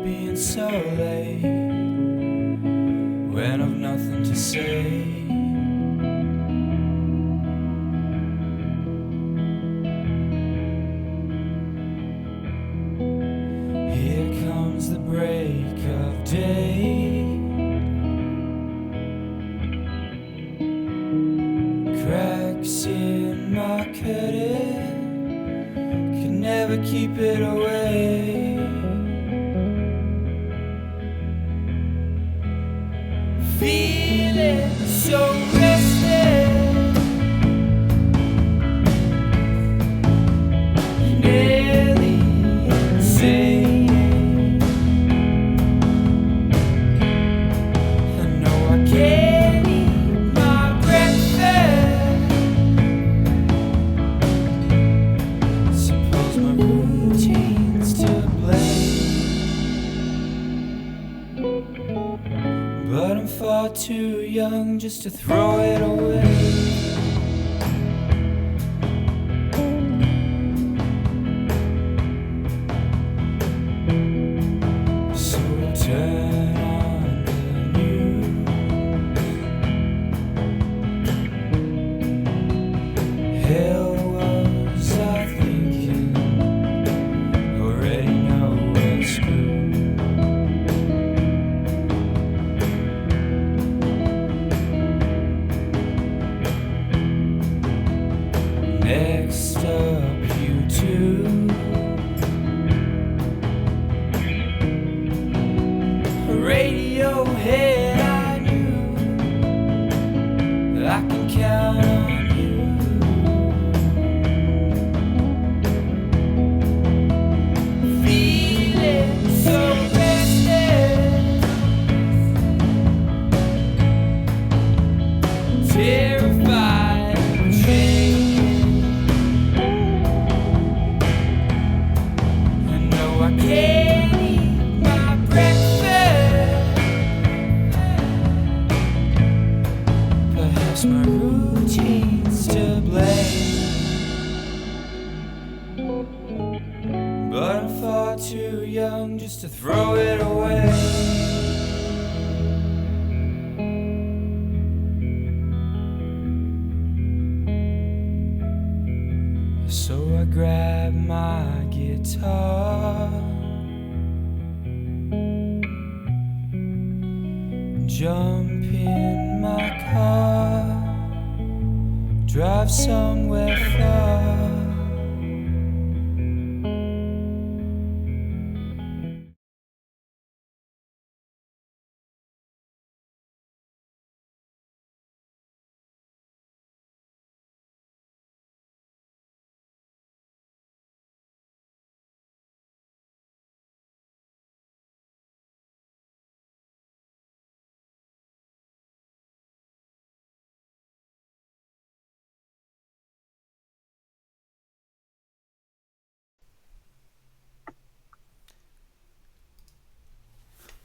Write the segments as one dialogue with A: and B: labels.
A: being so late when I've nothing to say. Here comes the break of day. Cracks in my curtain, can never keep it away. Feeling so rested, nearly insane. I know I can't eat my breakfast. Suppose my routine's to blame, but I'm far too young just to throw it away. So I turn on the news. Hell, was I thinking? Already know we're screwed. Next up, you two. Radiohead, I knew I can count on you. Feeling so rested, terrified of change. I know I can't eat my breakfast. Perhaps my routine's to blame, but I'm far too young just to throw it away. So I grab my guitar, jump in my car, drive somewhere far.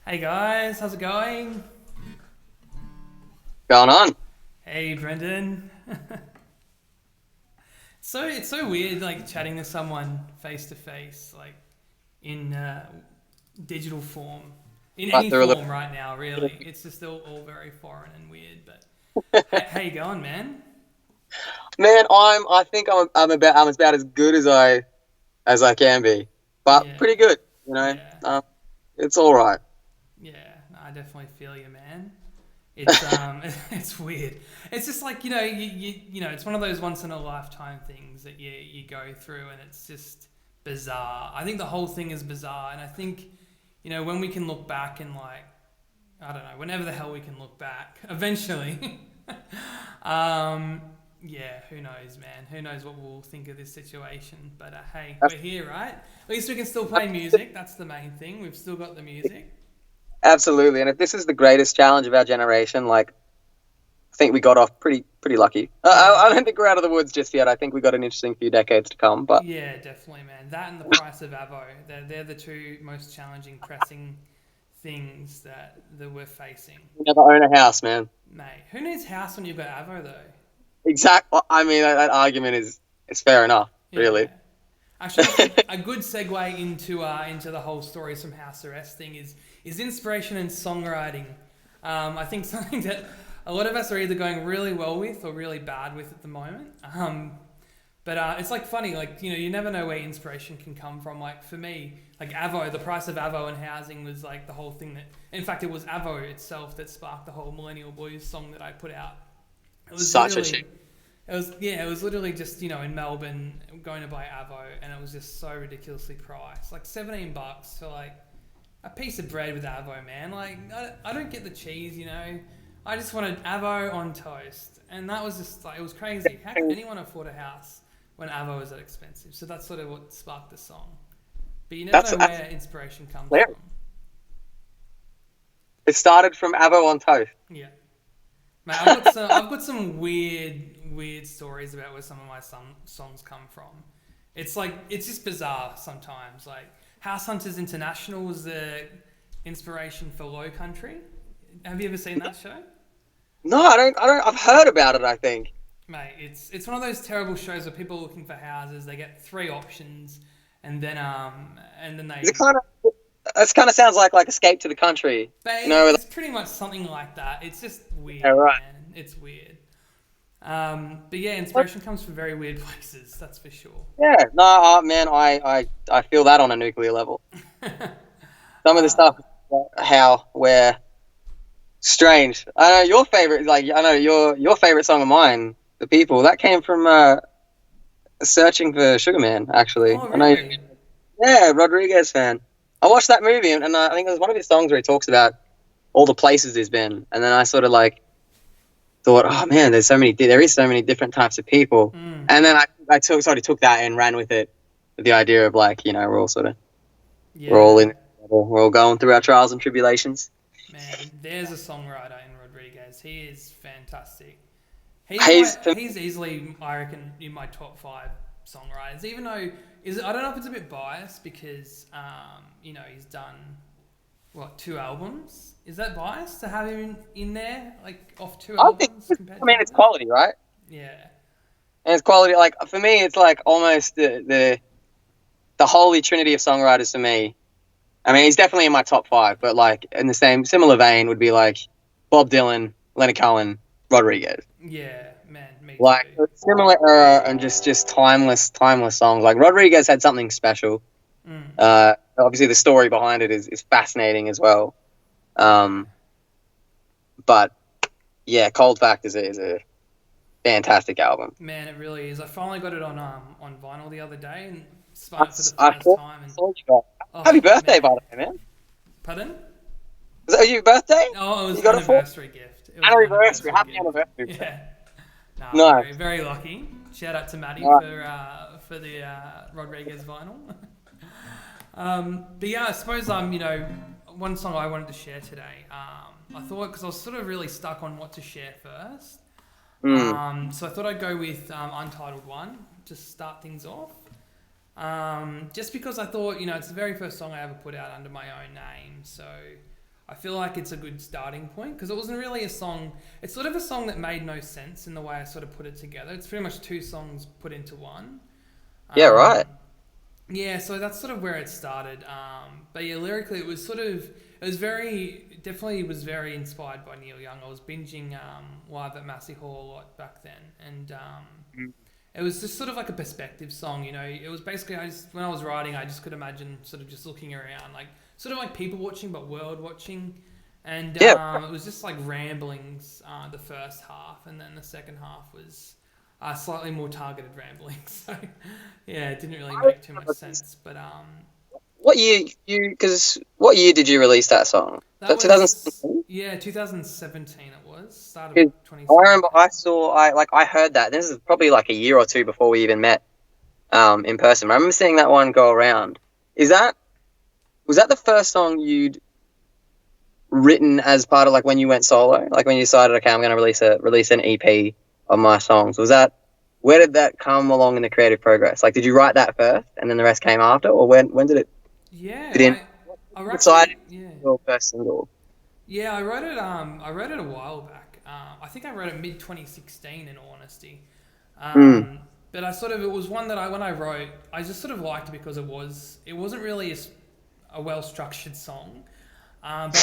B: Hey guys, how's it going?
C: Going on?
B: Hey Brendan. It's so weird like chatting to someone face to face, like in digital form, in any
C: They're a little,
B: form right now. Really, it's just all very foreign and weird. But how you going, man?
C: man. I think I'm about as good as I can be, but
B: Yeah,
C: pretty good. You know,
B: yeah,
C: it's all right.
B: yeah. No, I definitely feel you, man. It's it's weird. It's just like you know, it's one of those once in a lifetime things that you go through, and it's just bizarre. I think the whole thing is bizarre, and I think when we can look back and like I don't know, whenever the hell we can look back, eventually. um, yeah, who knows, man? Who knows what we'll think of this situation? But hey, we're here, right? At least we can still play music. That's the main thing. We've still got the music.
C: Absolutely. And if this is the greatest challenge of our generation, like I think we got off pretty lucky.
B: Yeah.
C: I don't think we're out of the woods just yet. I think we got an interesting few decades to come. But
B: Yeah, definitely, man. That and the price of Avo. They're the two most challenging, pressing things that we're facing.
C: we never own a house, man.
B: Mate, who needs house when you've got Avo, though?
C: Exactly. I mean, that argument is fair enough,
B: Yeah.
C: really.
B: Actually, a good segue into the whole stories from house arrest thing is inspiration and songwriting. I think something that a lot of us are either going really well with or really bad with at the moment. But it's like funny, like, you know, you never know where inspiration can come from. Like for me, like Avo, the price of Avo and housing was like the whole thing that, in fact, it was Avo itself that sparked the whole Millennial Blues song that I put out. It was
C: Such a shit.
B: It was literally just, you know, in Melbourne going to buy Avo, and it was just so ridiculously priced, like $17 for like a piece of bread with Avo, man. Like I don't get the cheese, you know. I just wanted Avo on toast, and that was just like, it was crazy. How can anyone afford a house when Avo is that expensive? So that's sort of what sparked the song. But you never know where inspiration comes from.
C: It started from Avo on toast.
B: Yeah. Mate, I've got some weird stories about where some of my songs come from. It's like, it's just bizarre sometimes. Like House Hunters International was the inspiration for Low Country. Have you ever seen that show?
C: No, I don't. I've heard about it, I think.
B: Mate, it's one of those terrible shows where people are looking for houses. They get 3 options, and then they.
C: It kind of sounds like Escape to the Country.
B: But
C: you know,
B: it's pretty much something like that. It's just weird,
C: yeah, right.
B: man. It's weird. But yeah, inspiration comes from very weird places. That's for sure.
C: Yeah, no, man, I feel that on a nuclear level. Some of the stuff, where strange. I know your favorite, your favorite song of mine, "The People," that came from Searching for Sugar Man, actually.
B: Oh, really?
C: Yeah, Rodriguez fan. I watched that movie, and I think there's one of his songs where he talks about all the places he's been, and then I sort of like thought, oh man, there is so many different types of people, and then I took that and ran with it, with the idea of like, you know, we're all going through our trials and tribulations.
B: Man, there's a songwriter in Rodriguez. He is fantastic. He's easily, I reckon, in my top 5 songwriters. Even though I don't know if it's a bit biased because you know, he's done 2 albums. Is that biased to have him in there, like off 2 albums?
C: It's quality, right?
B: Yeah.
C: And it's quality. Like for me, it's like almost the holy trinity of songwriters for me. I mean, he's definitely in my top 5, but like in the similar vein would be like Bob Dylan, Leonard Cohen, Rodriguez.
B: Yeah, man, me
C: like
B: too.
C: Similar era and just timeless songs. Like Rodriguez had something special. Obviously, the story behind it is fascinating as well. But yeah, Cold Fact is a fantastic album.
B: Man, it really is. I finally got it on vinyl the other day and spun it for the first time.
C: Happy birthday, by the way, man.
B: Pardon?
C: Is that your birthday?
B: Oh, it was
C: an
B: anniversary gift.
C: Anniversary. Happy anniversary.
B: Yeah.
C: No.
B: Very, very lucky. Shout out to Maddie for the Rodriguez vinyl. But yeah, I suppose you know, one song I wanted to share today. I thought, because I was sort of really stuck on what to share first. So I thought I'd go with Untitled One to start things off. Just because I thought, you know, it's the very first song I ever put out under my own name, so I feel like it's a good starting point, because it wasn't really a song. It's sort of a song that made no sense in the way I sort of put it together. It's pretty much 2 songs put into one.
C: Yeah, right.
B: Yeah, so that's sort of where it started. But yeah, lyrically, it was very inspired by Neil Young. I was binging Live at Massey Hall a lot back then, and it was just sort of like a perspective song, you know. It was basically, when I was writing, I just could imagine sort of just looking around, like sort of like people watching, but world watching. And it was just like ramblings the first half, and then the second half was slightly more targeted ramblings. So yeah, it didn't really make too much sense. But
C: what year did you release that song?
B: That was
C: 2017?
B: Yeah, 2017 it was. Start of 2017.
C: I remember I heard that. This is probably like a year or 2 before we even met in person. I remember seeing that one go around. Was that the first song you'd written as part of like when you went solo? Like when you decided, okay, I'm going to release an EP of my songs. Where did that come along in the creative progress? Like, did you write that first and then the rest came after, or when did it?
B: Yeah, I wrote
C: your first single.
B: Yeah, I wrote it a while back. I think I wrote it mid 2016, in all honesty. But it was one that when I wrote, I just sort of liked it because it wasn't really a well-structured song. But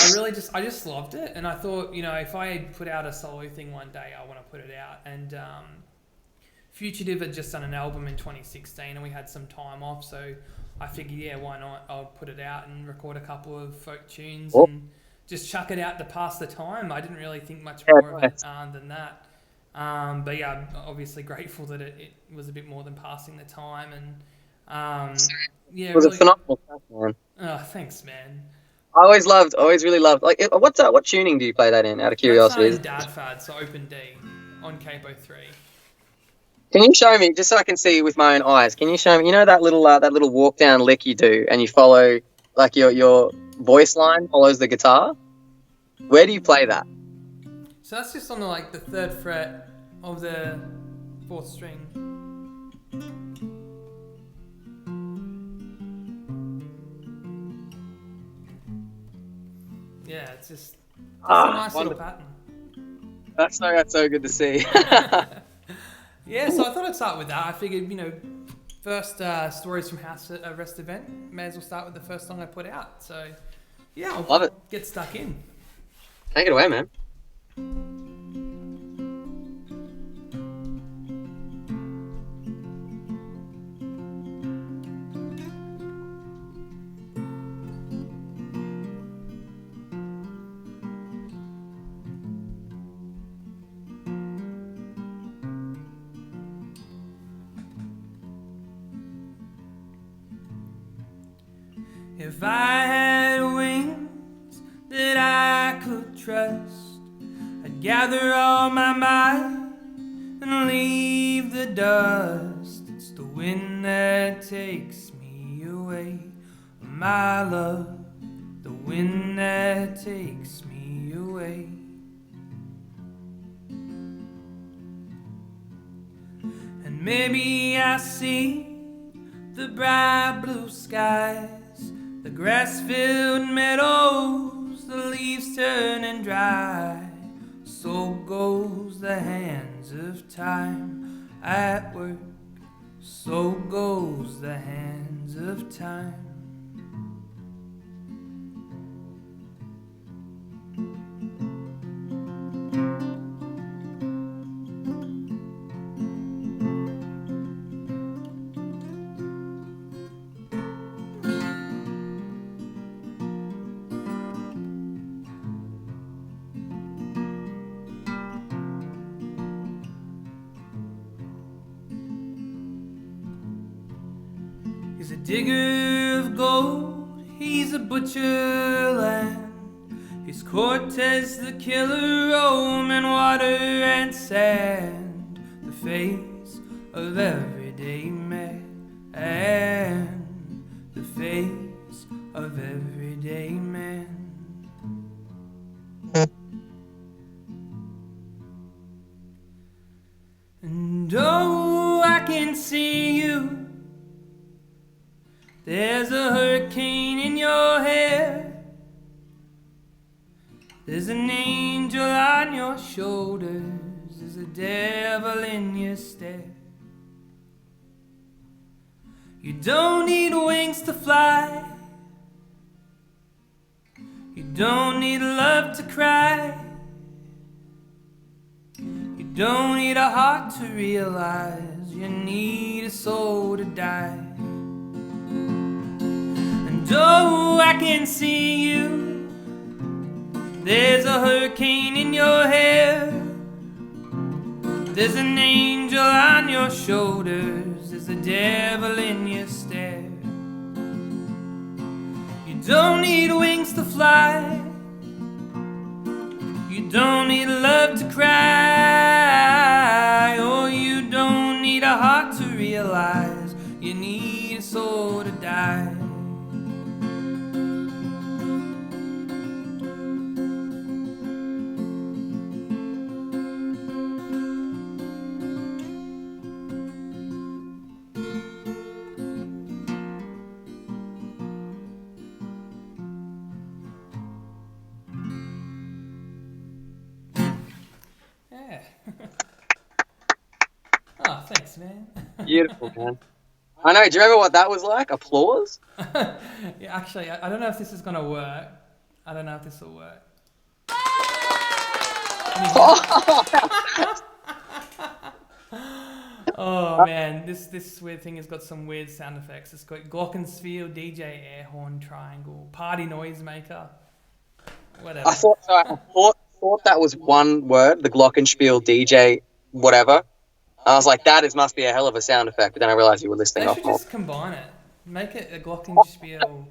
B: I just loved it. And I thought, if I had put out a solo thing one day, I want to put it out. And Fugitive had just done an album in 2016 and we had some time off. So I figured, yeah, why not? I'll put it out and record a couple of folk tunes and just chuck it out to pass the time. I didn't really think much more of it than that. But yeah, I'm obviously grateful that it was a bit more than passing the time. And yeah,
C: It was
B: really,
C: a phenomenal track, man.
B: oh, thanks, man.
C: I always really loved. Like, what tuning do you play that in? Out of curiosity.
B: That's in Dad Fad, so open D on Capo 3.
C: Can you show me, just so I can see with my own eyes? Can you show me? You know that little walk down lick you do, and you follow like your voice line follows the guitar. Where do you play that?
B: So that's just on the 3rd fret of the 4th string. Yeah, it's just a nice little pattern.
C: That's so good to see.
B: Yeah, so I thought I'd start with that. I figured, first Stories from House Arrest event, may as well start with the first song I put out. So, yeah, I'll
C: Love it.
B: Get stuck in.
C: Take it away, man.
B: If I had wings that I could trust, I'd gather all my might and leave the dust. It's the wind that takes me away, my love, the wind that takes me away. And maybe I see the bright blue skies, the grass-filled meadows, the leaves turning dry. So goes the hands of time at work. So goes the hands of time. He's a digger of gold, he's a butcher land. He's Cortez the killer, Roman water and sand. The face of everyday man, the face of everyday man. And oh, I can see you. There's a hurricane in your hair. There's an angel on your shoulders. There's a devil in your stare. You don't need wings to fly. You don't need love to cry. You don't need a heart to realize. You need a soul to die. Oh, I can see you. There's a hurricane in your hair. There's an angel on your shoulders. There's a devil in your stare. You don't need wings to fly. You don't need love to cry. Or you don't need a heart to realize. You need a soul to die. thanks, man.
C: Beautiful, man. I know. Do you remember what that was like? Applause?
B: Yeah, actually, I don't know if this is gonna work. I don't know if this will work. Oh man, this weird thing has got some weird sound effects. It's got glockenspiel, DJ air horn, triangle, party noisemaker, whatever.
C: I thought that was one word, the glockenspiel, DJ, whatever. I was like, must be a hell of a sound effect. But then I realized you were listing
B: They
C: off
B: should
C: more.
B: just combine it. Make it a glockenspiel,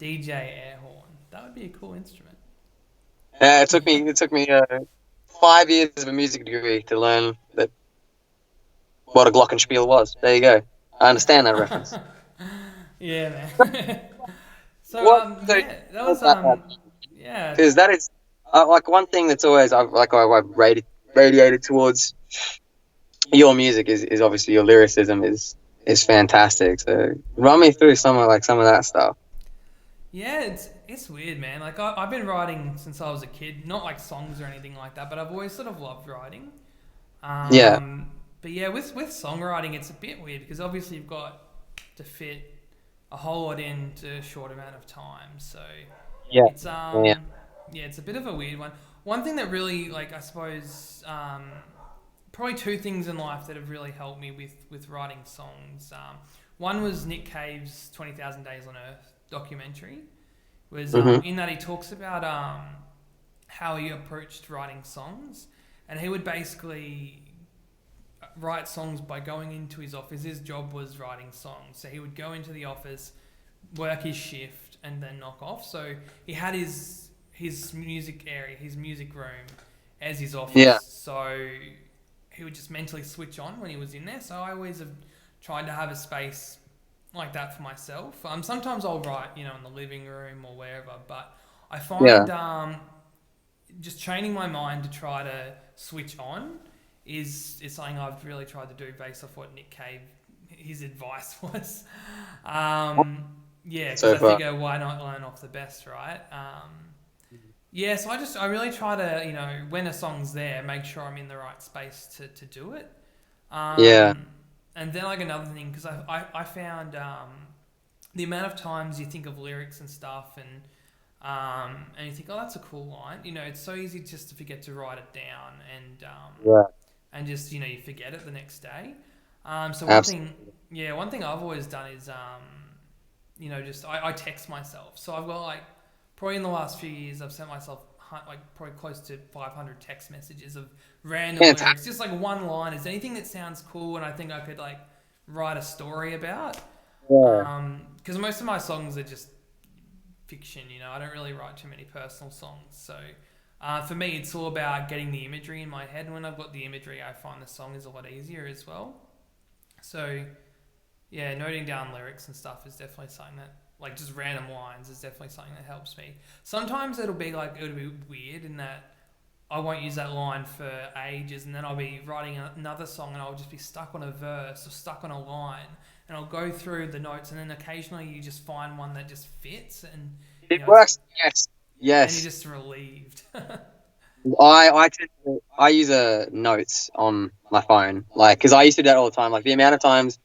B: DJ air horn. That would be a cool instrument.
C: Yeah, it took me 5 years of a music degree to learn what a glockenspiel was. There you go. I understand that reference.
B: Yeah, man. So yeah, that was yeah.
C: Because that is like one thing that's always I've radiated towards your music is obviously your lyricism is fantastic. So run me through some of that stuff.
B: Yeah, it's weird, man. Like I've been writing since I was a kid, not like songs or anything like that, but I've always sort of loved writing.
C: Yeah.
B: But yeah, with songwriting, it's a bit weird because obviously you've got to fit a whole lot into a short amount of time. So
C: Yeah.
B: it's yeah, it's a bit of a weird one. One thing that really, like, I suppose, probably two things in life that have really helped me with writing songs. One was Nick Cave's 20,000 Days on Earth documentary. Was in that he talks about how he approached writing songs, and he would basically write songs by going into his office. His job was writing songs, so he would go into the office, work his shift, and then knock off. So he had his music area, his music room, as his office.
C: Yeah.
B: So he would just mentally switch on when he was in there. So I always have tried to have a space like that for myself. Sometimes I'll write, in the living room or wherever, but I find just training my mind to try to switch on is something I've really tried to do based off what Nick Cave, his advice was. Because I figure why not learn off the best, right? So I really try to, when a song's there, make sure I'm in the right space to do it. And then like another thing, because I found the amount of times you think of lyrics and stuff and you think, oh, that's a cool line. It's so easy just to forget to write it down and just, you forget it the next day. So one thing I've always done is, I text myself. So I've got probably in the last few years, I've sent myself probably close to 500 text messages of random lyrics, just one line. Is anything that sounds cool and I think I could write a story about? Because most of my songs are just fiction, I don't really write too many personal songs. So for me, it's all about getting the imagery in my head. And when I've got the imagery, I find the song is a lot easier as well. So yeah, noting down lyrics and stuff is definitely something that, just random lines is definitely something that helps me. Sometimes it'll be weird in that I won't use that line for ages, and then I'll be writing another song and I'll just be stuck on a verse or stuck on a line, and I'll go through the notes, and then occasionally you just find one that just fits, and
C: it works. Yes.
B: And you're just relieved.
C: I use notes on my phone, because I used to do that all the time. The amount of times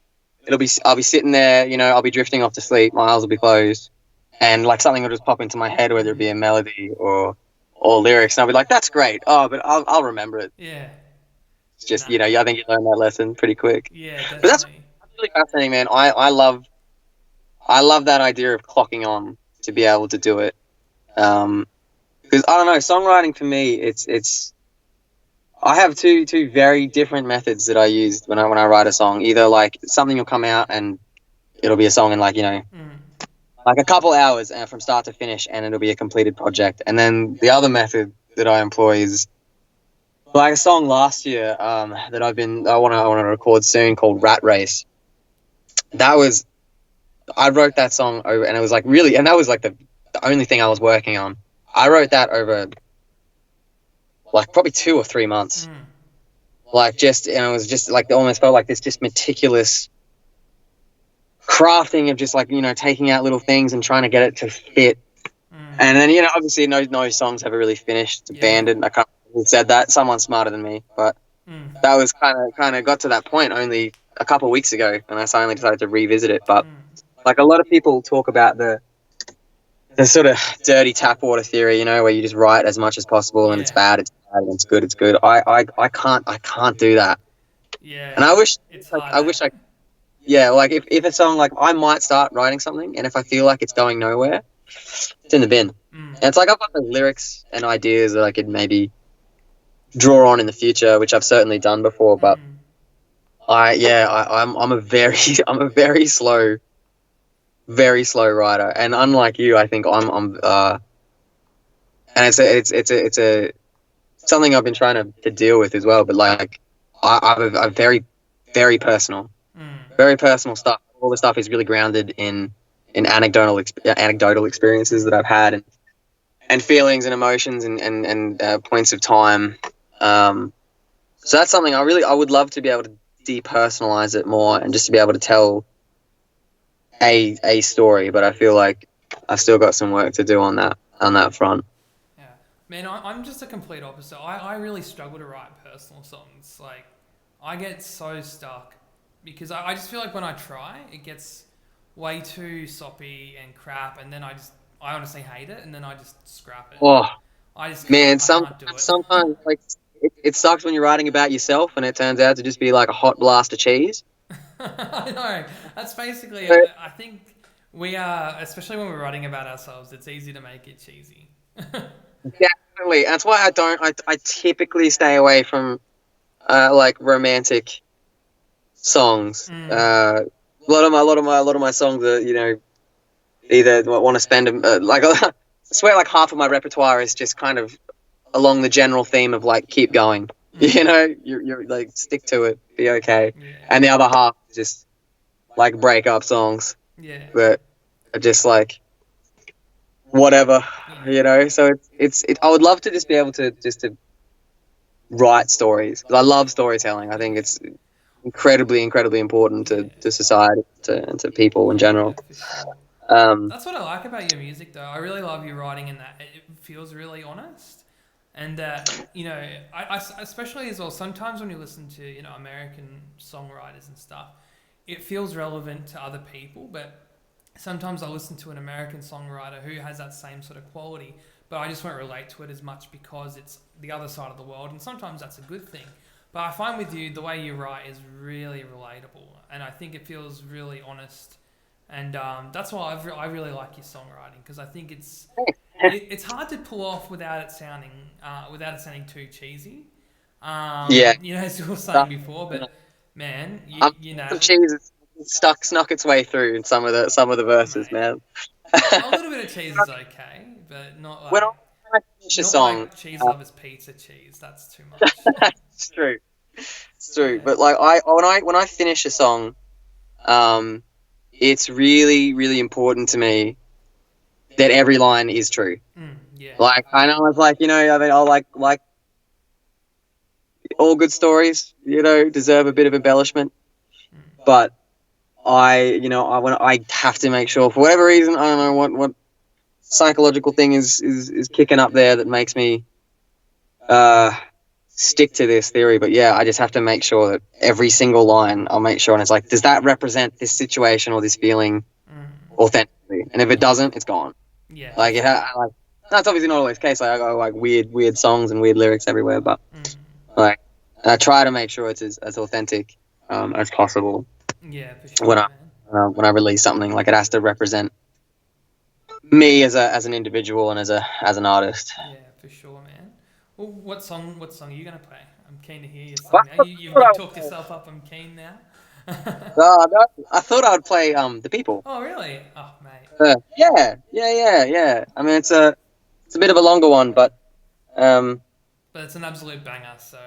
C: I'll be sitting there, I'll be drifting off to sleep, my eyes will be closed, and something will just pop into my head, whether it be a melody or lyrics, and I'll be like, that's great. Oh, but I'll remember it.
B: Yeah.
C: It's just, I think you learn that lesson pretty quick.
B: Yeah, definitely.
C: But that's really fascinating, man. I love that idea of clocking on to be able to do it. Because I don't know, songwriting for me, it's I have two very different methods that I use when I write a song. Either something will come out and it'll be a song in a couple hours and from start to finish, and it'll be a completed project. And then the other method that I employ is a song last year that I want to record soon called Rat Race. I wrote that song over, and it was really, and that was the only thing I was working on. I wrote that over probably 2 or 3 months. And it was just almost felt like this just meticulous crafting of just taking out little things and trying to get it to fit. And then, obviously no songs ever really finished. It's abandoned. I can't remember who said that. Someone smarter than me, but that was kind of got to that point only a couple of weeks ago, and I finally decided to revisit it. But like a lot of people talk about the sort of dirty tap water theory, you know, where you just write as much as possible, and it's bad, and it's good, it's good. I can't do that.
B: Yeah.
C: And I wish,
B: it's
C: like,
B: hard.
C: I wish I, yeah, like if a song, like I might start writing something, and if I feel like it's going nowhere, it's in the bin. And it's like I've got the lyrics and ideas that I could maybe draw on in the future, which I've certainly done before. But I'm a very I'm a very slow writer, and unlike you, I think I'm and it's a something I've been trying to deal with as well. But like I'm a very very personal stuff. All the stuff is really grounded in anecdotal experiences that I've had, and feelings and emotions and points of time. So that's something I would love to be able to depersonalize it more, and just to be able to tell a story. But I feel like I've still got some work to do on that front.
B: Yeah. Man, I'm just a complete opposite. I really struggle to write personal songs. Like, I get so stuck because I just feel like when I try, it gets way too soppy and crap, and then I honestly hate it, and then I just scrap it.
C: Oh,
B: I just
C: man,
B: can't do it.
C: sometimes like it sucks when you're writing about yourself and it turns out to just be like a hot blast of cheese.
B: I know. That's basically
C: But-
B: it. I think we are, especially when we're writing about ourselves, it's easy to make it cheesy.
C: Definitely. That's why I typically stay away from like romantic songs. A lot of my songs are, you know, either want to spend like I swear like half of my repertoire is just kind of along the general theme of like keep going. You know, you're like stick to it, be okay.
B: Yeah.
C: And the other half is just like breakup songs
B: Yeah.
C: that are just like whatever, you know. So it's I would love to just be able to write stories. 'Cause I love storytelling. I think it's incredibly important to society, and to people in general.
B: For sure.
C: Um,
B: That's what I like about your music, though. I really love your writing in that it feels really honest, and you know, I especially as well. Sometimes when you listen to, you know, American songwriters and stuff, it feels relevant to other people, but sometimes I listen to an American songwriter who has that same sort of quality, but I just won't relate to it as much because it's the other side of the world, and sometimes that's a good thing. But I find with you, the way you write is really relatable, and I think it feels really honest. And that's why I really like your songwriting, because I think it's hard to pull off without it sounding too cheesy.
C: Yeah.
B: You know, as you were saying before, but man, you know,
C: some cheese has snuck its way through in some of the verses,
B: Mate.
C: man.
B: a little bit of cheese is okay, but not like
C: When I finish a
B: not
C: song,
B: like cheese lovers pizza cheese. That's too much.
C: it's true. It's true. But like when I finish a song, it's really important to me that every line is true.
B: Yeah.
C: Like I know it's like, you know, I mean, I'll like all good stories, you know, deserve a bit of embellishment, but when I have to make sure, for whatever reason, I don't know what psychological thing is kicking up there that makes me stick to this theory. But yeah, I just have to make sure that every single line, I'll make sure, and it's like, does that represent this situation or this feeling authentically? And if it doesn't, it's gone.
B: Yeah.
C: Like that's obviously not always the case. Like I got like weird songs and weird lyrics everywhere, but like I try to make sure it's as authentic as possible.
B: Yeah, for sure.
C: When I release something, like it has to represent me as an individual and as an artist.
B: Yeah, for sure, man. Well, what song are you gonna play? I'm keen to hear your song now. You've talked yourself up. I'm keen now.
C: No, I thought I would play The People.
B: Oh, really? Oh, mate.
C: Yeah. I mean, it's a bit of a longer one, but
B: But it's an absolute banger. So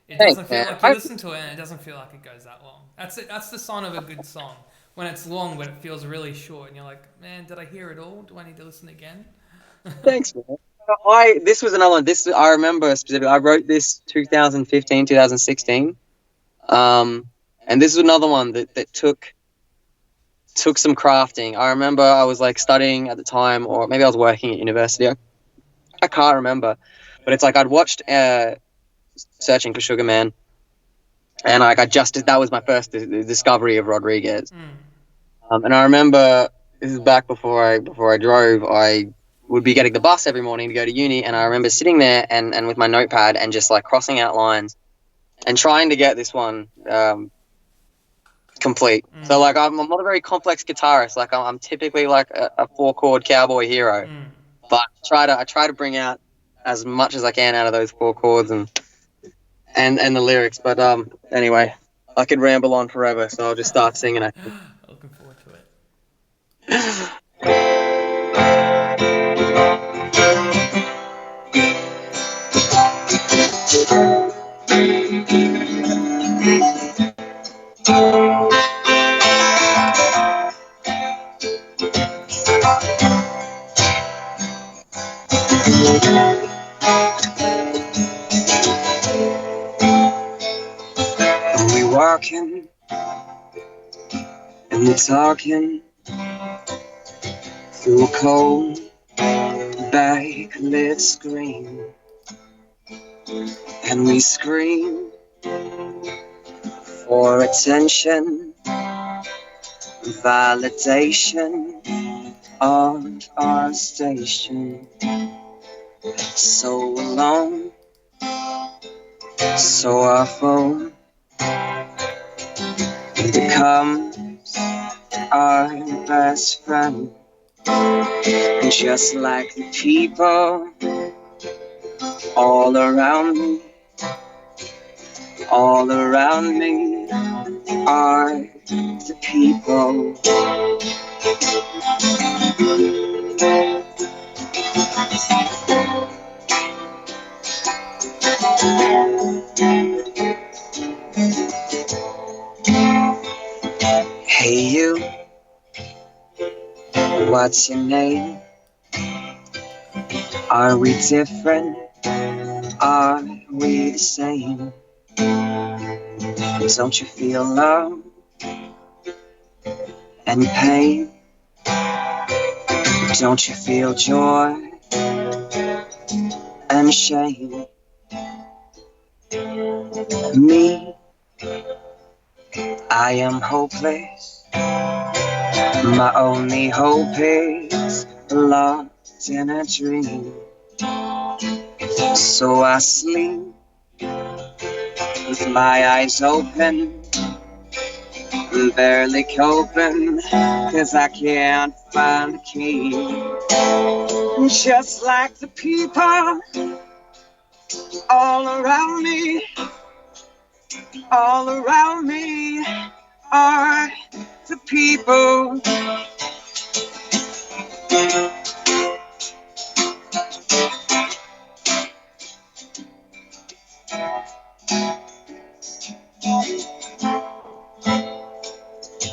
B: it
C: Thanks,
B: doesn't feel
C: man.
B: like you listen to it, and it doesn't feel like it goes that long. That's it. That's the sign of a good song. When it's long, but it feels really short, and you're like, man, did I hear it all? Do I need to listen again?
C: thanks, man. This was another one. I remember specifically. I wrote this 2015, 2016. And this is another one that took some crafting. I remember I was like studying at the time, or maybe I was working at university. I can't remember, but it's like I'd watched Searching for Sugar Man, And like that was my first discovery of Rodriguez.
B: Mm.
C: And I remember this is back before I drove. I would be getting the bus every morning to go to uni, and I remember sitting there and with my notepad and just like crossing out lines and trying to get this one complete.
B: Mm.
C: So like I'm not a very complex guitarist. Like I'm typically like a 4-chord cowboy hero, but I try to bring out as much as I can out of those 4 chords and the lyrics. But anyway, I could ramble on forever, so I'll just start singing.
B: Looking forward to it.
C: And we walking and we talking through a cold backlit screen, and we scream for attention, validation on our station. So alone, so our phone becomes our best friend. And just like the people all around me are the people. Hey you, what's your name? Are we different? Are we the same? Don't you feel love and pain? Don't you feel joy and shame? Me, I am hopeless. My only hope is lost in a dream. So I sleep with my eyes open, barely coping, 'cause I can't find the key. Just like the people all around me are the people.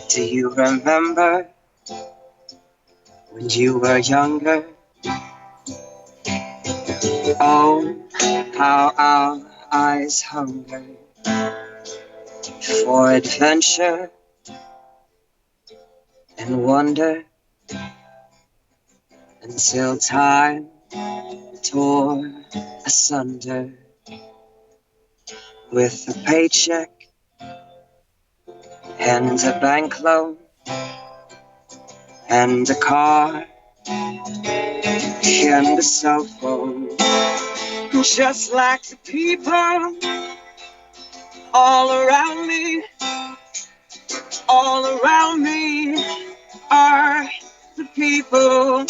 C: Do you remember when you were younger? Oh, how our eyes hungered for adventure and wonder, until time tore asunder. With a paycheck and a bank loan and a car and a cell phone. Just like the people all around me are the people.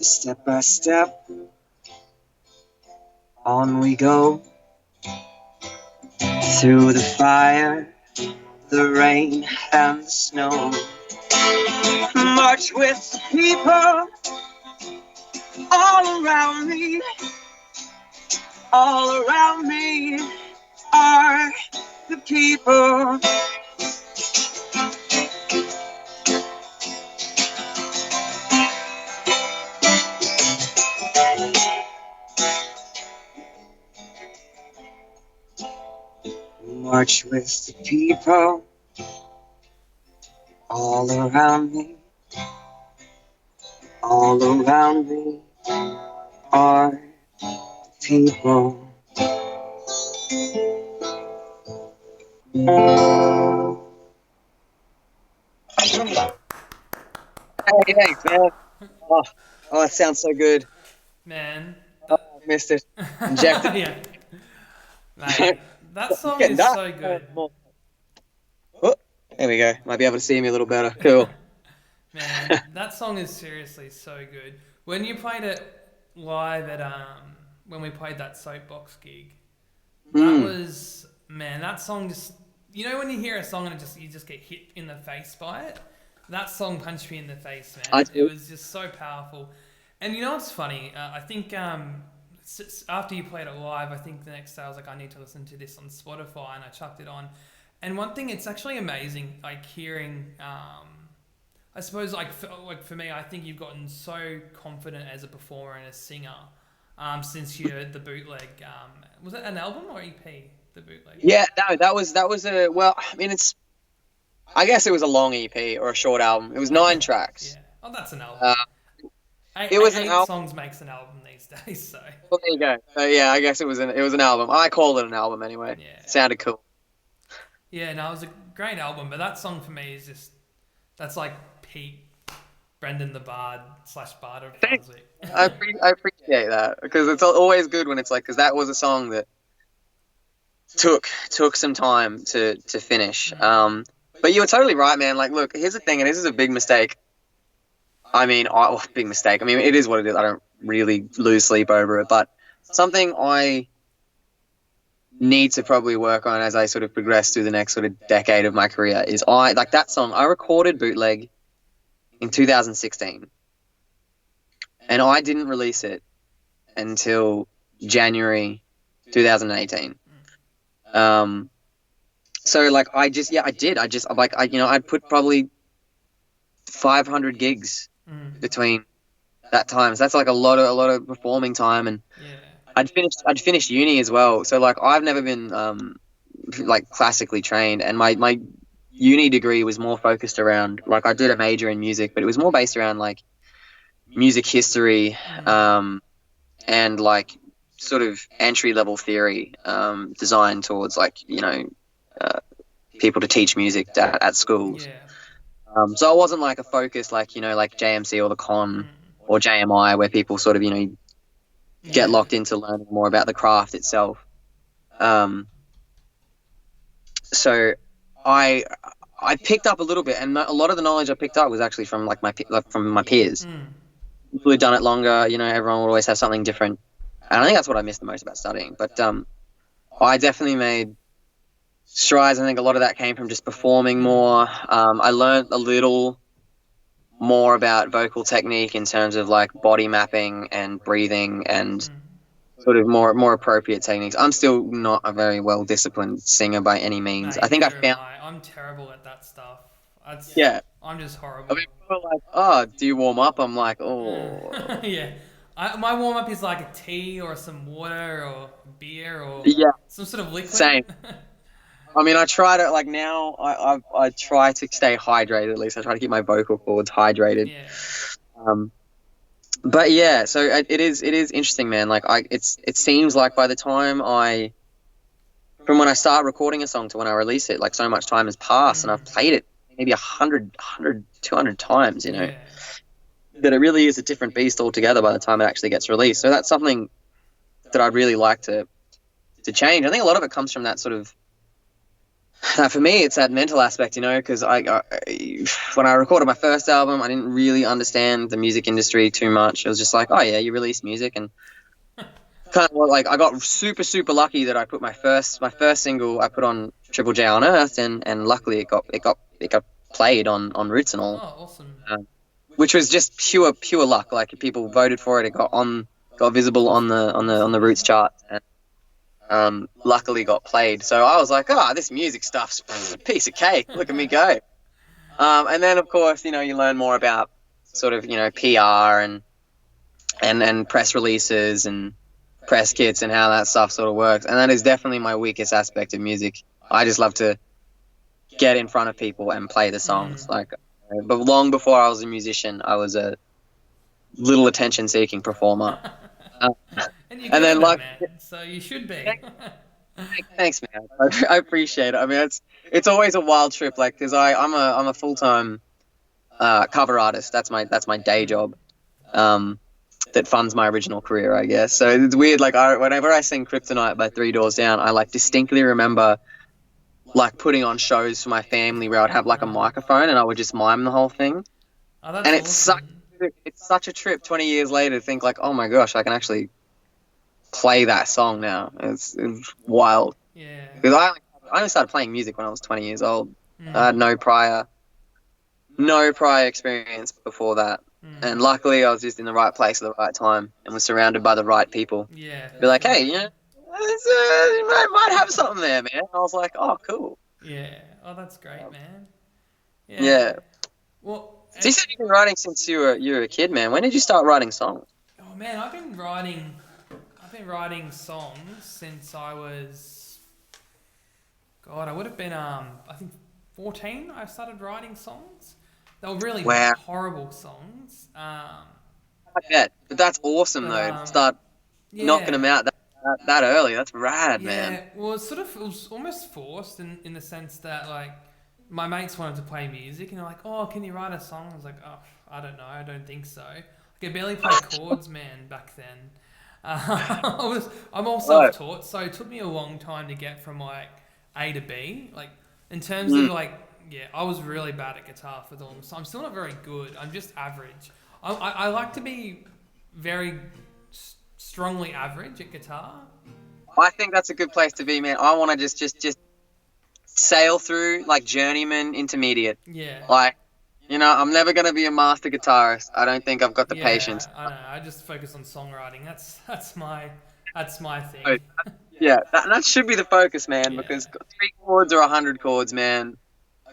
C: Step by step, on we go, through the fire, the rain and the snow. March with the people all around me are the people. March with the people All around me, all around me are people. Hey, thanks, man. Oh, that sounds so good.
B: Man.
C: Oh, I missed it. Injected.
B: Yeah. Mate, that song
C: Getting
B: is
C: dark.
B: so good.
C: Oh, there we go. Might be able to see me a little better. Cool.
B: Man, that song is seriously so good. When you played it live at when we played that soapbox gig, that was, man, that song just, you know when you hear a song and you just get hit in the face by it? That song punched me in the face, man. It was just so powerful. And you know what's funny? I think after you played it live, I think the next day I was like, I need to listen to this on Spotify, and I chucked it on. And one thing, it's actually amazing, like hearing, I suppose, like for me, I think you've gotten so confident as a performer and a singer since you heard the bootleg. Was it an album or EP? The bootleg.
C: Yeah, no, that was a, well, I mean, I guess it was a long EP or a short album. It was 9 tracks.
B: Yeah. Oh, that's an album.
C: It was an
B: eight
C: album.
B: songs makes an album these days, so.
C: Well, there you go. So, yeah, I guess it was an album. I called it an album anyway.
B: Yeah.
C: It sounded cool.
B: Yeah, no, it was a great album, but that song for me is just, that's like peak Brendan the Bard / Bard of Brunswick.
C: I appreciate that, because it's always good when it's like, because that was a song that took some time to finish. But you were totally right, man. Like, look, here's the thing, and this is a big mistake. I mean, big mistake. I mean, it is what it is. I don't really lose sleep over it, but something I need to probably work on as I sort of progress through the next sort of decade of my career is like that song. I recorded Bootleg in 2016, and I didn't release it until January 2018. So like I'd put probably 500 gigs between that time. So that's like a lot of performing time, and I'd finished uni as well. So like I've never been like classically trained, and my uni degree was more focused around, like, I did a major in music, but it was more based around like music history and like sort of entry level theory designed towards, like, people to teach music at schools. So it wasn't like a focus like JMC or the Con or JMI, where people sort of get locked into learning more about the craft itself. So I picked up a little bit, and a lot of the knowledge I picked up was actually from from my peers. People who'd done it longer. Everyone would always have something different, and I think that's what I missed the most about studying. But I definitely made strides. I think a lot of that came from just performing more. I learned a little more about vocal technique in terms of like body mapping and breathing and sort of more appropriate techniques. I'm still not a very well disciplined singer by any means. I think I found
B: I'm terrible at that stuff. I'm just horrible.
C: I mean, people are like, oh, do you warm up? I'm like, oh.
B: Yeah. My warm up is like a tea or some water or beer or some sort of liquid.
C: Same. I mean, I try to, like, now I try to stay hydrated. At least I try to keep my vocal cords hydrated. But yeah, so it is interesting, man. Like, it seems like by the time from when I start recording a song to when I release it, like, so much time has passed, and I've played it maybe 100, 200 times, that it really is a different beast altogether by the time it actually gets released. So that's something that I'd really like to change. I think a lot of it comes from that sort of, for me, it's that mental aspect, because when I recorded my first album, I didn't really understand the music industry too much. It was just like, oh yeah, you release music, and kind of like I got super, super lucky that I put my first single I put on Triple J on Earth, and luckily it got played on Roots and all.
B: Oh, awesome.
C: Which was just pure luck. Like, people voted for it. It got visible on the Roots chart, and luckily got played. So I was like, this music stuff's a piece of cake. Look at me go. And then, of course, you learn more about sort of, PR and press releases and press kits and how that stuff sort of works. And that is definitely my weakest aspect of music. I just love to get in front of people and play the songs. Like, but long before I was a musician, I was a little attention-seeking performer.
B: And you're
C: And
B: good
C: then,
B: at
C: like,
B: it, man. So you should be.
C: thanks, man. I appreciate it. I mean, it's always a wild trip, like, because I'm a full-time cover artist. That's my day job. That funds my original career, I guess. So it's weird. Like, whenever I sing Kryptonite by Three Doors Down, I like distinctly remember like putting on shows for my family where I'd have like a microphone and I would just mime the whole thing.
B: Oh, that's
C: And
B: awesome.
C: it's such a trip 20 years later to think like, oh my gosh, I can actually play that song now. It's wild.
B: Yeah.
C: Because I only started playing music when I was 20 years old. I had no prior experience before that. And luckily I was just in the right place at the right time and was surrounded by the right people.
B: Yeah.
C: Be like, hey, you know, you might have something there, man. And I was like, oh, cool.
B: Yeah. Oh, that's great, man.
C: Yeah.
B: Well,
C: So you said you've been writing since you were a kid, man. When did you start writing songs?
B: oh man, I've been writing songs since I was, God, I would have been I think 14. I started writing songs. They were really horrible songs.
C: I bet, but that's awesome though. To start knocking them out that early. That's rad, man.
B: Yeah, well, it was almost forced in the sense that like my mates wanted to play music and they're like, oh, can you write a song? I was like, oh, I don't know, I don't think so. I could barely play chords, man, back then. I'm all self-taught, so it took me a long time to get from like A to B. Like in terms of like, yeah, I was really bad at guitar for the longest time. I'm still not very good. I'm just average. I like to be very strongly average at guitar.
C: I think that's a good place to be, man. I want to just sail through like journeyman, intermediate.
B: Yeah.
C: Like, you know, I'm never gonna be a master guitarist. I don't think I've got the patience.
B: I know. I just focus on songwriting. That's my thing.
C: Oh, yeah, that should be the focus, man. Because 3 chords or 100 chords, man.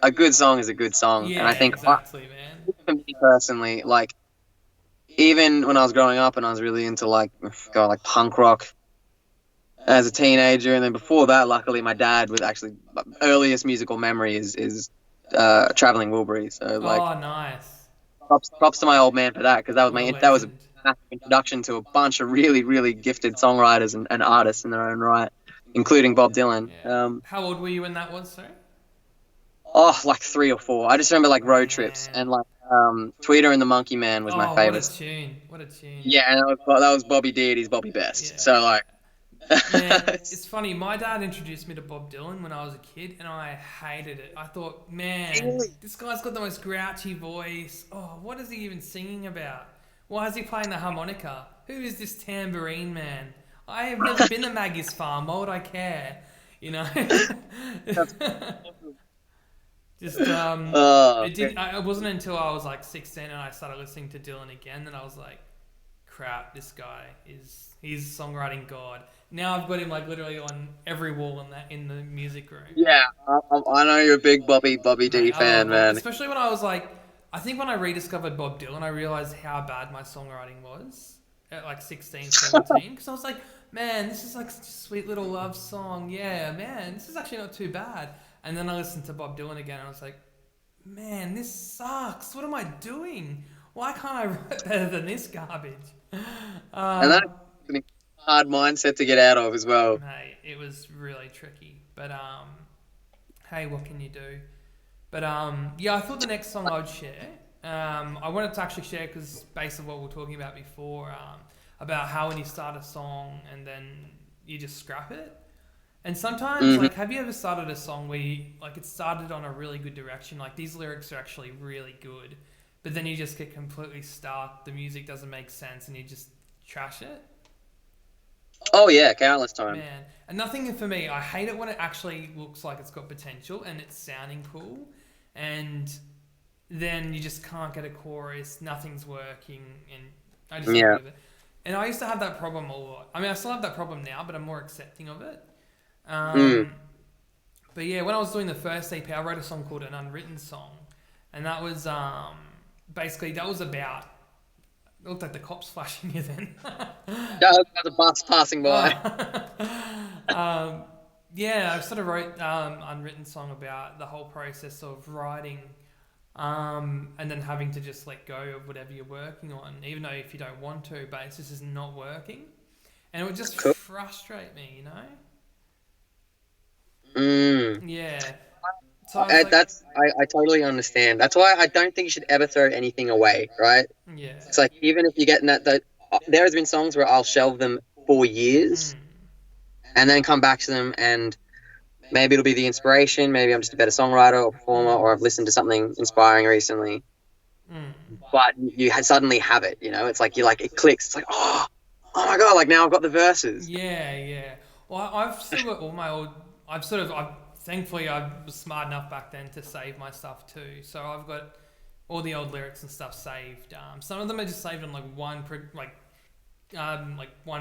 C: A good song is a good song,
B: Yeah,
C: and I think
B: exactly, man.
C: for me personally, like even when I was growing up and I was really into like punk rock as a teenager, and then before that, luckily my dad was actually earliest musical memory is Traveling Wilbury. So like,
B: oh, nice.
C: props to my old man for that, because that was that was a massive introduction to a bunch of really really gifted songwriters and artists in their own right, including Bob Dylan.
B: Yeah. How old were you when that was, sorry?
C: Oh, like 3 or 4. I just remember like road trips and like Tweeter and the Monkey Man was my favorite.
B: What a tune.
C: Yeah, and that was Bobby D at his Bobby Best. Yeah. So like,
B: man, it's funny. My dad introduced me to Bob Dylan when I was a kid, and I hated it. I thought, man, this guy's got the most grouchy voice. Oh, what is he even singing about? Why is he playing the harmonica? Who is this tambourine man? I have never been to Maggie's farm. Why would I care? You know. Just it wasn't until I was like 16 and I started listening to Dylan again that I was like, crap, this guy he's songwriting god. Now I've got him like literally on every wall in the music room.
C: Yeah, I know you're a big Bobby D fan, man.
B: Especially when I was like, I think when I rediscovered Bob Dylan, I realized how bad my songwriting was at like 16, 17. Because I was like, man, this is like such a sweet little love song. Yeah, man, this is actually not too bad. And then I listened to Bob Dylan again and I was like, man, this sucks. What am I doing? Why can't I write better than this garbage?
C: And that's a hard mindset to get out of as well.
B: Mate, it was really tricky. But, hey, what can you do? But, yeah, I thought the next song I would share, I wanted to actually share because based on what we were talking about before, about how when you start a song and then you just scrap it. And sometimes, like, have you ever started a song where you, like, it started on a really good direction, like, these lyrics are actually really good, but then you just get completely stuck, the music doesn't make sense, and you just trash it?
C: Oh, yeah, countless times.
B: Man, and nothing for me, I hate it when it actually looks like it's got potential, and it's sounding cool, and then you just can't get a chorus, nothing's working, and I just agree with it. And I used to have that problem a lot. I mean, I still have that problem now, but I'm more accepting of it. But yeah, when I was doing the first EP, I wrote a song called An Unwritten Song, and that was basically about. It looked like the cops flashing you then.
C: That was a bus passing by.
B: Yeah, I sort of wrote unwritten song about the whole process of writing, and then having to just let go of whatever you're working on, even though if you don't want to, but it's just not working, and it would just
C: Cool.
B: frustrate me, you know?
C: Mm.
B: Yeah. So I was like,
C: I totally understand. That's why I don't think you should ever throw anything away, right?
B: yeah.
C: It's like even if you're getting that there has been songs where I'll shelve them for years and then come back to them, and maybe it'll be the inspiration. Maybe I'm just a better songwriter or performer, or I've listened to something inspiring recently. But you suddenly have it, you know. It's like it clicks. It's like oh my god, like now I've got the verses.
B: Yeah, yeah. Well, I've still got all my old. Thankfully, I was smart enough back then to save my stuff too. So I've got all the old lyrics and stuff saved. Some of them are just saved on like one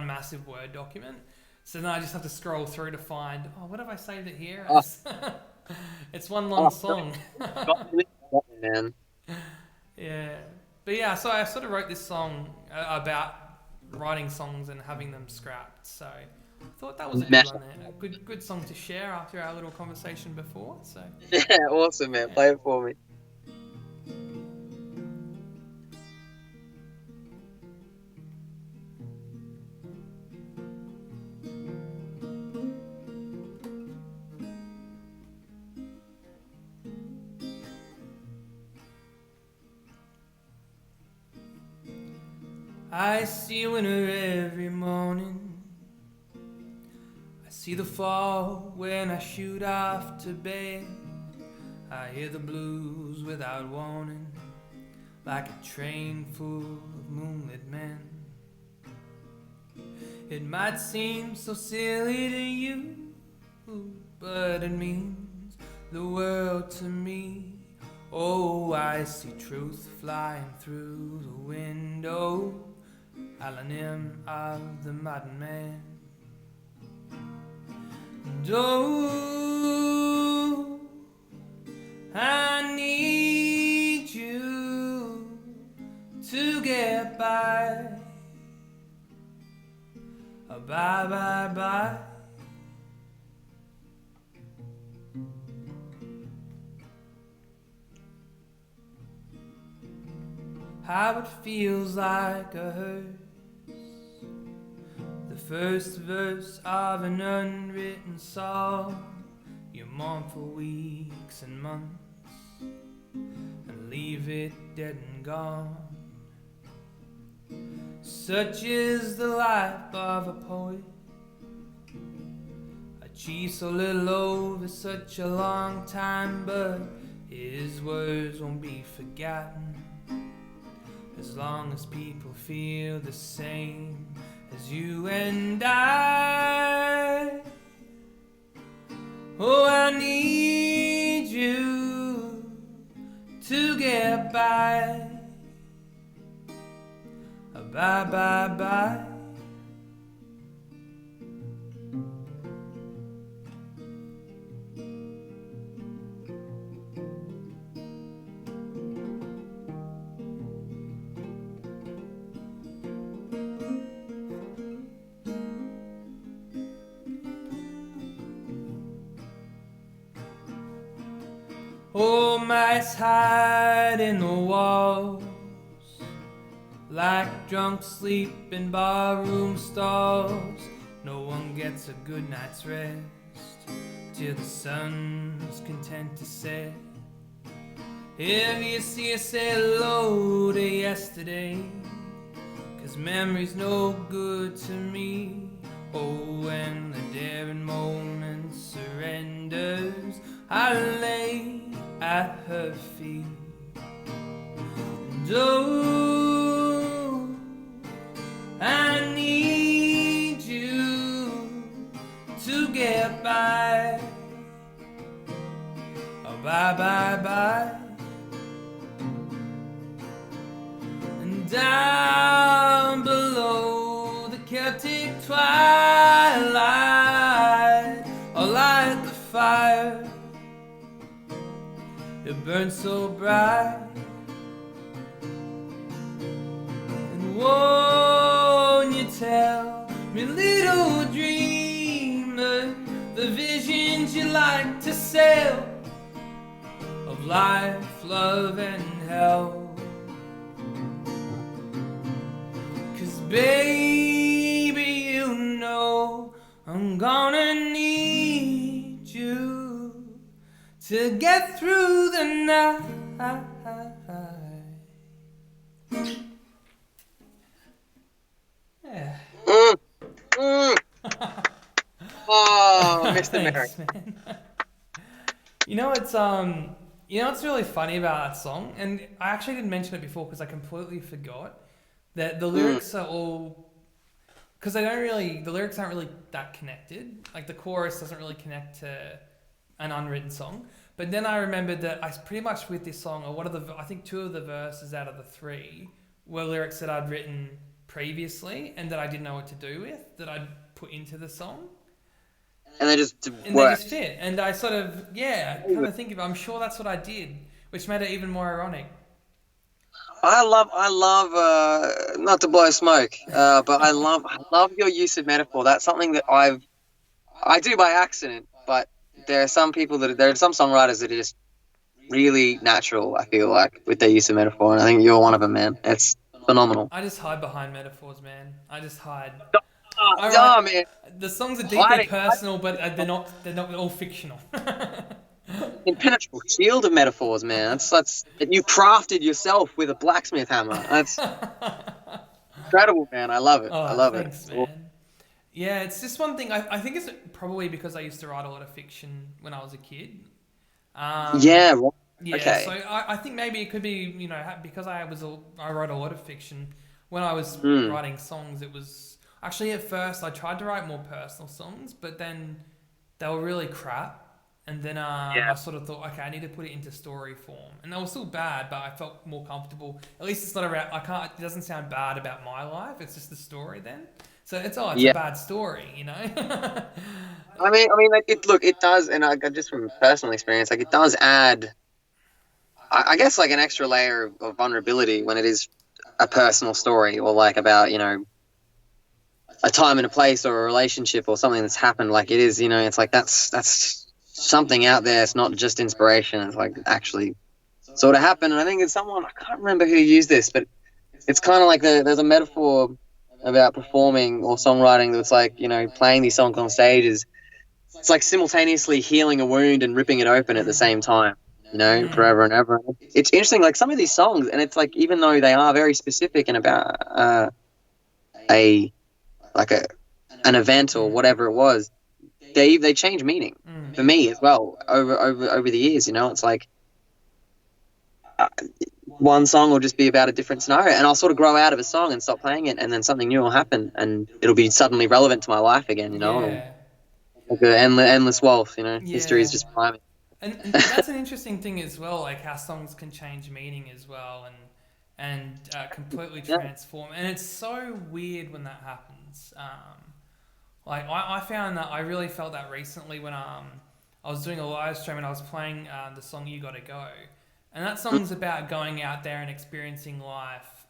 B: massive Word document. So then I just have to scroll through to find. Oh, what have I saved it here? It's one long song.
C: Man.
B: Yeah, but yeah. So I sort of wrote this song about writing songs and having them scrapped. So I thought that was a good one there. A good song to share after our little conversation before. So
C: Yeah, awesome, man. Play it for me.
B: I see winter every morning. I see the fall when I shoot off to bed. I hear the blues without warning, like a train full of moonlit men. It might seem so silly to you, but it means the world to me. Oh, I see truth flying through the window, Alanim of the modern man. And oh, I need you to get by. Bye, bye, bye. How it feels like a hearse, the first verse of an unwritten song. You mourn for weeks and months and leave it dead and gone. Such is the life of a poet, achieved so little over such a long time, but his words won't be forgotten as long as people feel the same as you and I. Oh, I need you to get by. Bye, bye, bye. Oh, mice hide in the walls like drunks sleep in barroom stalls. No one gets a good night's rest till the sun's content to set. If you see us say hello to yesterday, 'cause memory's no good to me. Oh, when the daring moment surrenders, I lay at her feet. And oh, I need you to get by. Oh, bye, bye, bye. And down below the Celtic twilight, I'll light the fire. It burns so bright. And won't you tell me, little dreamer, the vision sail of life, love, and hell. 'Cause baby, you know I'm gonna need you to get through the night. Yeah.
C: Oh, Mr. Merrick.
B: Thanks, man. You know what's really funny about that song, and I actually didn't mention it before because I completely forgot that the lyrics are all, because the lyrics aren't really that connected. Like the chorus doesn't really connect to an unwritten song. But then I remembered that I pretty much with this song, or I think 2 of the verses out of the 3 were lyrics that I'd written previously and that I didn't know what to do with, that I'd put into the song.
C: And they just
B: And they just fit. And I sort of, kind of think of it. I'm sure that's what I did, which made it even more ironic.
C: I love, not to blow smoke, but I love your use of metaphor. That's something that I do by accident, but there are some songwriters that are just really natural, I feel like, with their use of metaphor, and I think you're one of them, man. It's phenomenal.
B: I just hide behind metaphors, man. I just hide.
C: Man.
B: The songs are deeply personal, but they're not all fictional.
C: Impenetrable shield of metaphors, man. That's you crafted yourself with a blacksmith hammer. That's incredible, man. I love it. I love
B: thanks,
C: it.
B: Man. Yeah, it's just one thing. I think it's probably because I used to write a lot of fiction when I was a kid.
C: Yeah. Right.
B: Yeah.
C: Okay.
B: So I think maybe it could be, because I wrote a lot of fiction when I was writing songs. It was actually at first I tried to write more personal songs, but then they were really crap. And then I sort of thought, okay, I need to put it into story form. And they were still bad, but I felt more comfortable. At least it's not around. It doesn't sound bad about my life. It's just the story then. So it's a bad story,
C: I mean, it does, and just from personal experience, like it does add, I guess, like an extra layer of vulnerability when it is a personal story, or like about, a time and a place or a relationship or something that's happened. Like it is, it's like that's something out there. It's not just inspiration. It's like actually sort of happened. And I think it's someone, I can't remember who used this, but it's kind of like there's a metaphor about performing or songwriting that's like, playing these songs on stages. It's like simultaneously healing a wound and ripping it open at the same time, forever and ever. It's interesting, like some of these songs, and it's like, even though they are very specific and about an event or whatever it was, they change meaning for me as well over the years. It's like one song will just be about a different scenario, and I'll sort of grow out of a song and stop playing it, and then something new will happen, and it'll be suddenly relevant to my life again. Like an endless wealth. History is just priming.
B: And that's an interesting thing as well, like how songs can change meaning as well, and completely transform. And it's so weird when that happens. Like I found that I really felt that recently when I was doing a live stream and I was playing the song "You Gotta Go," and that song's about going out there and experiencing life.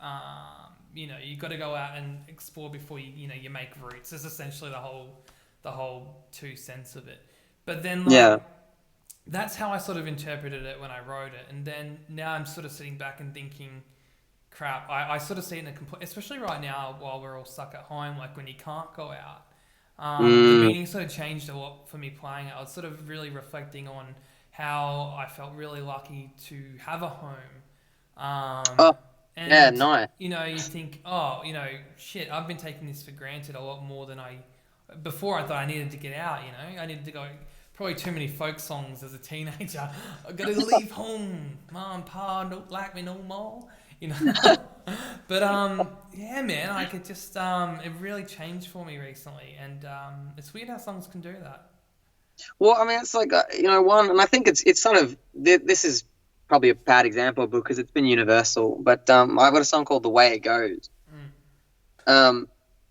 B: You got to go out and explore before you make roots. Is essentially the whole 2 cents of it. But then that's how I sort of interpreted it when I wrote it. And then now I'm sort of sitting back and thinking, crap, I sort of see it in a complete, especially right now while we're all stuck at home, like when you can't go out. The meaning sort of changed a lot for me playing it. I was sort of really reflecting on how I felt really lucky to have a home. And,
C: nice.
B: You think, shit, I've been taking this for granted a lot more than before I thought I needed to get out, I needed to go, probably too many folk songs as a teenager. I gotta leave home, Mom, Pa, don't like me no more, But, man, like it just, it really changed for me recently. And it's weird how songs can do that.
C: Well, I mean, it's like, one, and I think it's sort of, this is probably a bad example because it's been universal, but I've got a song called The Way It Goes.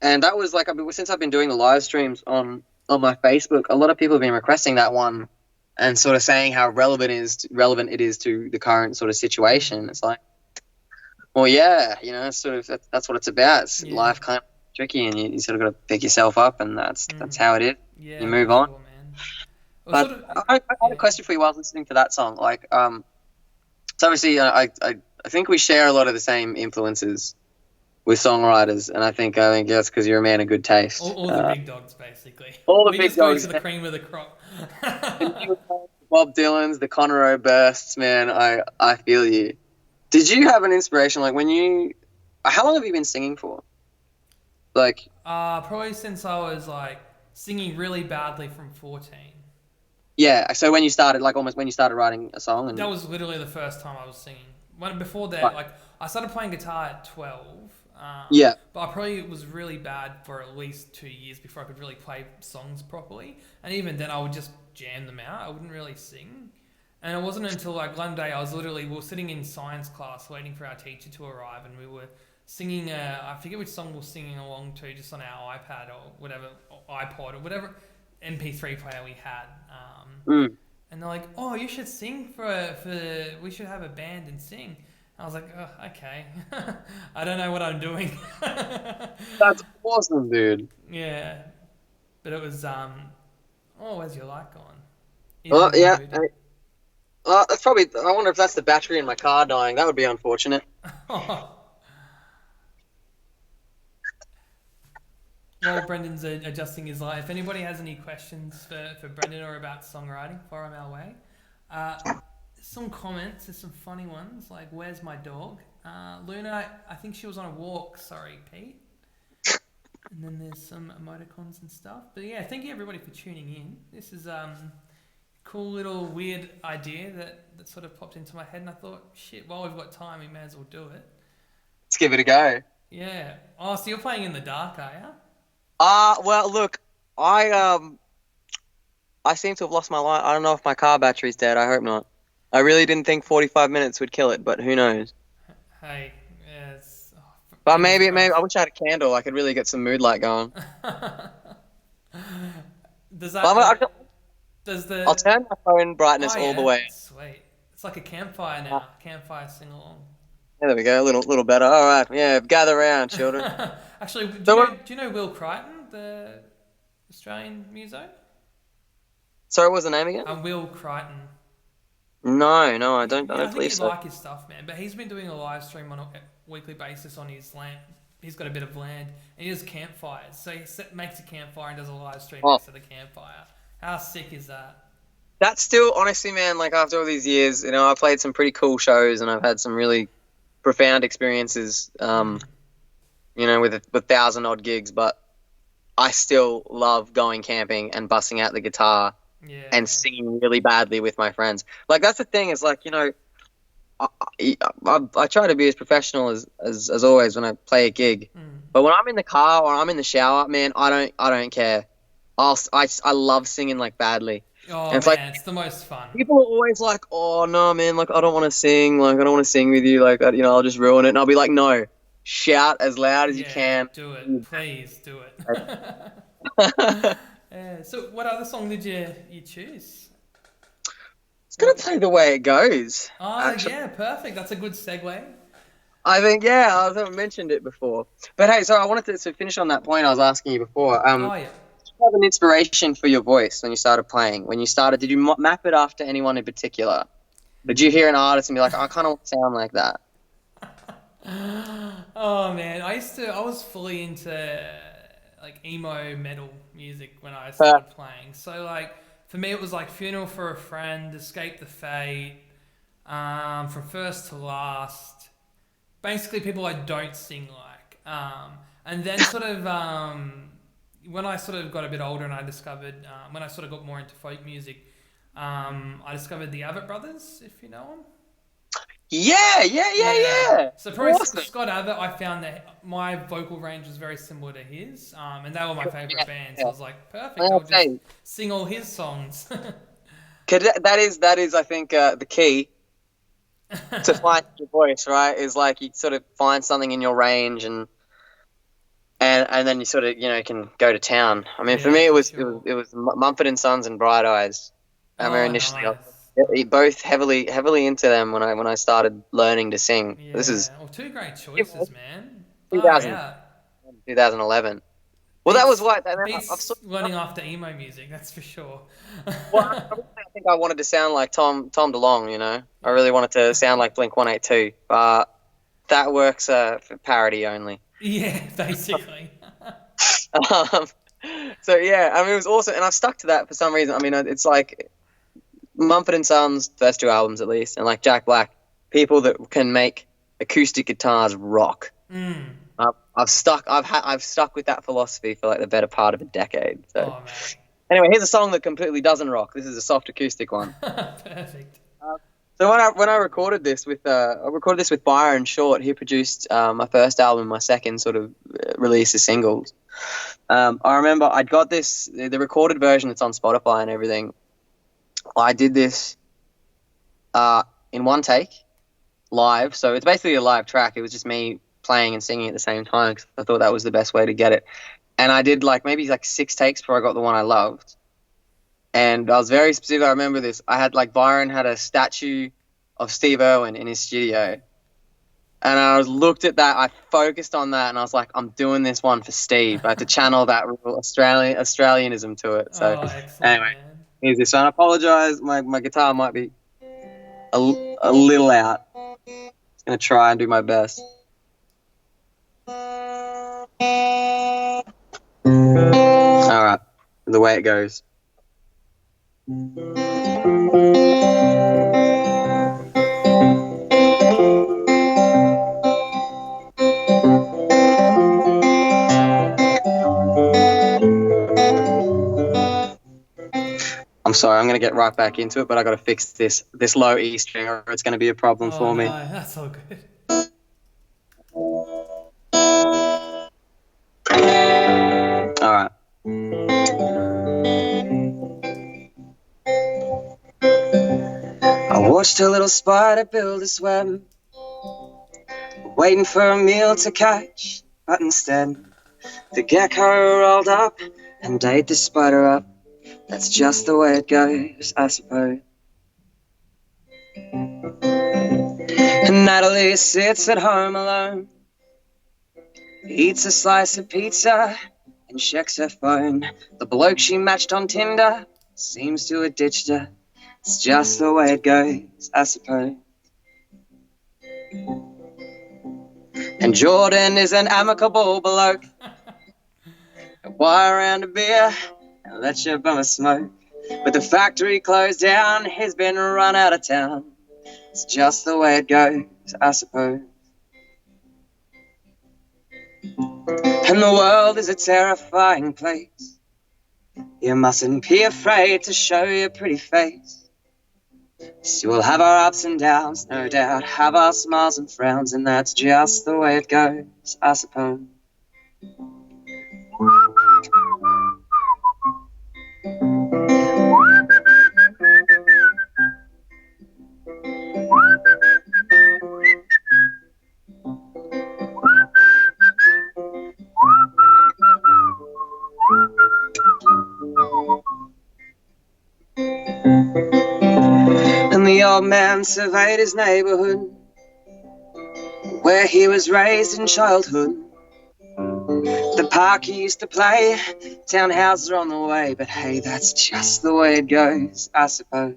C: And that was like, since I've been doing the live streams on my Facebook, a lot of people have been requesting that one and sort of saying how relevant it is to the current sort of situation. It's like, well, it's sort of, that's what it's about. It's life kind of tricky, and you sort of got to pick yourself up, and that's how it is.
B: Yeah,
C: you move on.
B: Sure, man. was
C: But
B: sort of
C: I had a
B: yeah.
C: question for you while I was listening to that song. Like, so obviously, I think we share a lot of the same influences with songwriters, and I think that's because you're a man of good taste.
B: All the big dogs, basically.
C: All the
B: We
C: big
B: just go
C: dogs,
B: for the cream of the crop.
C: the Neil Youngs, the Bob Dylan's, the Conor Obersts, man. I feel you. Did you have an inspiration like when you? How long have you been singing for? Like,
B: Probably since I was like singing really badly from 14.
C: yeah. So when you started, like almost when you started writing a song,
B: That
C: and
B: was literally the first time I was singing. When before that,
C: right.
B: like I started playing guitar at 12,
C: Yeah,
B: but I probably was really bad for at least 2 years before I could really play songs properly. And even then, I would just jam them out. I wouldn't really sing. And it wasn't until like one day we were sitting in science class waiting for our teacher to arrive, and we were singing. I forget which song we were singing along to, just on our iPad or whatever, or iPod or whatever MP3 player we had.
C: mm.
B: And they're like, "Oh, you should sing we should have a band and sing." I was like, "Oh, okay." I don't know what I'm doing.
C: That's awesome, dude.
B: Yeah, but it was oh, where's your light gone? In
C: Well,
B: the
C: yeah.
B: mood.
C: That's probably. I wonder if that's the battery in my car dying. That would be unfortunate.
B: While Brendan's adjusting his light, if anybody has any questions for Brendan or about songwriting, fire them our way. Some comments, there's some funny ones, like "Where's my dog?" Luna, I think she was on a walk. Sorry, Pete. And then there's some emoticons and stuff. But yeah, thank you everybody for tuning in. This is cool little weird idea that sort of popped into my head, and I thought, shit, while we've got time, we may as well do it.
C: Let's give it a go.
B: Yeah. Oh, so you're playing in the dark, are you?
C: Well, look, I seem to have lost my light. I don't know if my car battery's dead. I hope not. I really didn't think 45 minutes would kill it, but who knows?
B: Hey, yeah, it's... Oh,
C: But
B: fingers
C: maybe I
B: crossed.
C: wish I had a candle. I could really get some mood light going.
B: Does
C: Well,
B: that... Does
C: I'll
B: the...
C: turn my phone brightness
B: Oh,
C: all the
B: yeah.
C: way.
B: Sweet. It's like a campfire now. Campfire sing-along.
C: Yeah, there we go. A little better. All right. Yeah, gather around, children.
B: Actually,
C: So,
B: do you know Will Crichton, the Australian muso?
C: sorry, what was the name again?
B: Will Crichton.
C: No, I don't. I
B: Yeah, I
C: don't
B: think
C: believe
B: you'd
C: so.
B: like his stuff, man. But he's been doing a live stream on a weekly basis on his land. He's got a bit of land, and he does campfires. So he makes a campfire and does a live stream
C: Oh,
B: next to the campfire. How sick is that?
C: that's still honestly, man. Like after all these years, I played some pretty cool shows, and I've had some really profound experiences.
B: Mm.
C: With 1,000 odd gigs, but I still love going camping and busting out the guitar
B: Yeah.
C: and singing really badly with my friends. Like that's the thing is like I try to be as professional as always when I play a gig,
B: Mm.
C: but when I'm in the car or I'm in the shower, man, I don't care. I love singing like badly.
B: Oh
C: And it's
B: man,
C: like
B: it's the most fun.
C: people are always like, "Oh no, man, like I don't want to sing, like I don't want to sing with you, like I'll just ruin it." And I'll be like, "No, shout as loud as you
B: Yeah,
C: can."
B: do it. Please do it. Yeah. So, what other song did you choose?
C: It's gonna play the way it goes.
B: Oh,
C: Actually,
B: yeah, perfect. That's a good segue.
C: I think I haven't mentioned it before, but hey, so I wanted to finish on that point I was asking you before.
B: Oh yeah.
C: Did you have an inspiration for your voice when you started playing? When you started, did you map it after anyone in particular? Did you hear an artist and be like, "I kind of want to sound like that"?
B: Oh man, I was fully into like emo metal music when I started playing. So like for me it was like Funeral for a Friend, Escape the Fate, From First to Last. Basically people I don't sing like. And then sort of when I sort of got a bit older and I discovered when I sort of got more into folk music, I discovered the Abbott Brothers, if you know them.
C: Yeah.
B: So probably
C: Awesome.
B: Scott Abbott, I found that my vocal range was very similar to his, and they were my favourite band. So I was like, perfect, I'll just
C: Okay.
B: sing all his songs.
C: 'Cause that is I think the key to find your voice, right? Is like you sort of find something in your range and then you sort of can go to town. I mean, for
B: Yeah,
C: me
B: for
C: it
B: sure.
C: was Mumford and Sons and Bright Eyes. I remember
B: Oh,
C: initially I
B: nice.
C: was both heavily into them when I started learning to sing. This is
B: Yeah. Well, two great choices, man. Far
C: 2000,
B: out.
C: 2011. Well, that was why.
B: Beats running after emo music, that's for sure.
C: Well, I think I wanted to sound like Tom DeLonge, you know. I really wanted to sound like Blink-182, but that works for parody only.
B: Yeah, basically.
C: So yeah, I mean, it was awesome, and I've stuck to that for some reason. I mean, it's like Mumford & Sons, first 2 albums at least, and like Jack Black, people that can make acoustic guitars rock. I've stuck with that philosophy for like the better part of a decade. So.
B: Oh, man.
C: Anyway, here's a song that completely doesn't rock. This is a soft acoustic one.
B: Perfect.
C: So when I recorded this with Byron Short, he produced my first album, my second sort of release as singles. I remember I'd got the recorded version that's on Spotify and everything. I did this in one take, live. So it's basically a live track. It was just me playing and singing at the same time because I thought that was the best way to get it. And I did maybe 6 takes before I got the one I loved. And I was very specific. I remember this. I had Byron had a statue of Steve Irwin in his studio. And I looked at that. I focused on that, and I was like, I'm doing this one for Steve. I had to channel that real Australianism to it. So anyway, here's this. And I apologize. My guitar might be a little out. I'm going to try and do my best. All right, the way it goes. I'm sorry, I'm going to get right back into it, but I got to fix this low E string or it's going to be a problem for me.
B: No, that's all good.
C: All right. I watched a little spider build his web, waiting for a meal to catch, but instead the gecko rolled up and ate the spider up. That's just the way it goes, I suppose. And Natalie sits at home alone, eats a slice of pizza and checks her phone. The bloke she matched on Tinder seems to have ditched her. It's just the way it goes, I suppose. And Jordan is an amicable bloke. Wire around a beer and let your bum a smoke. With the factory closed down, he's been run out of town. It's just the way it goes, I suppose. And the world is a terrifying place. You mustn't be afraid to show your pretty face. So we'll have our ups and downs, no doubt, have our smiles and frowns, and that's just the way it goes, I suppose. And the old man surveyed his neighborhood, where he was raised in childhood. The park he used to play, townhouses are on the way, but hey, that's just the way it goes, I suppose.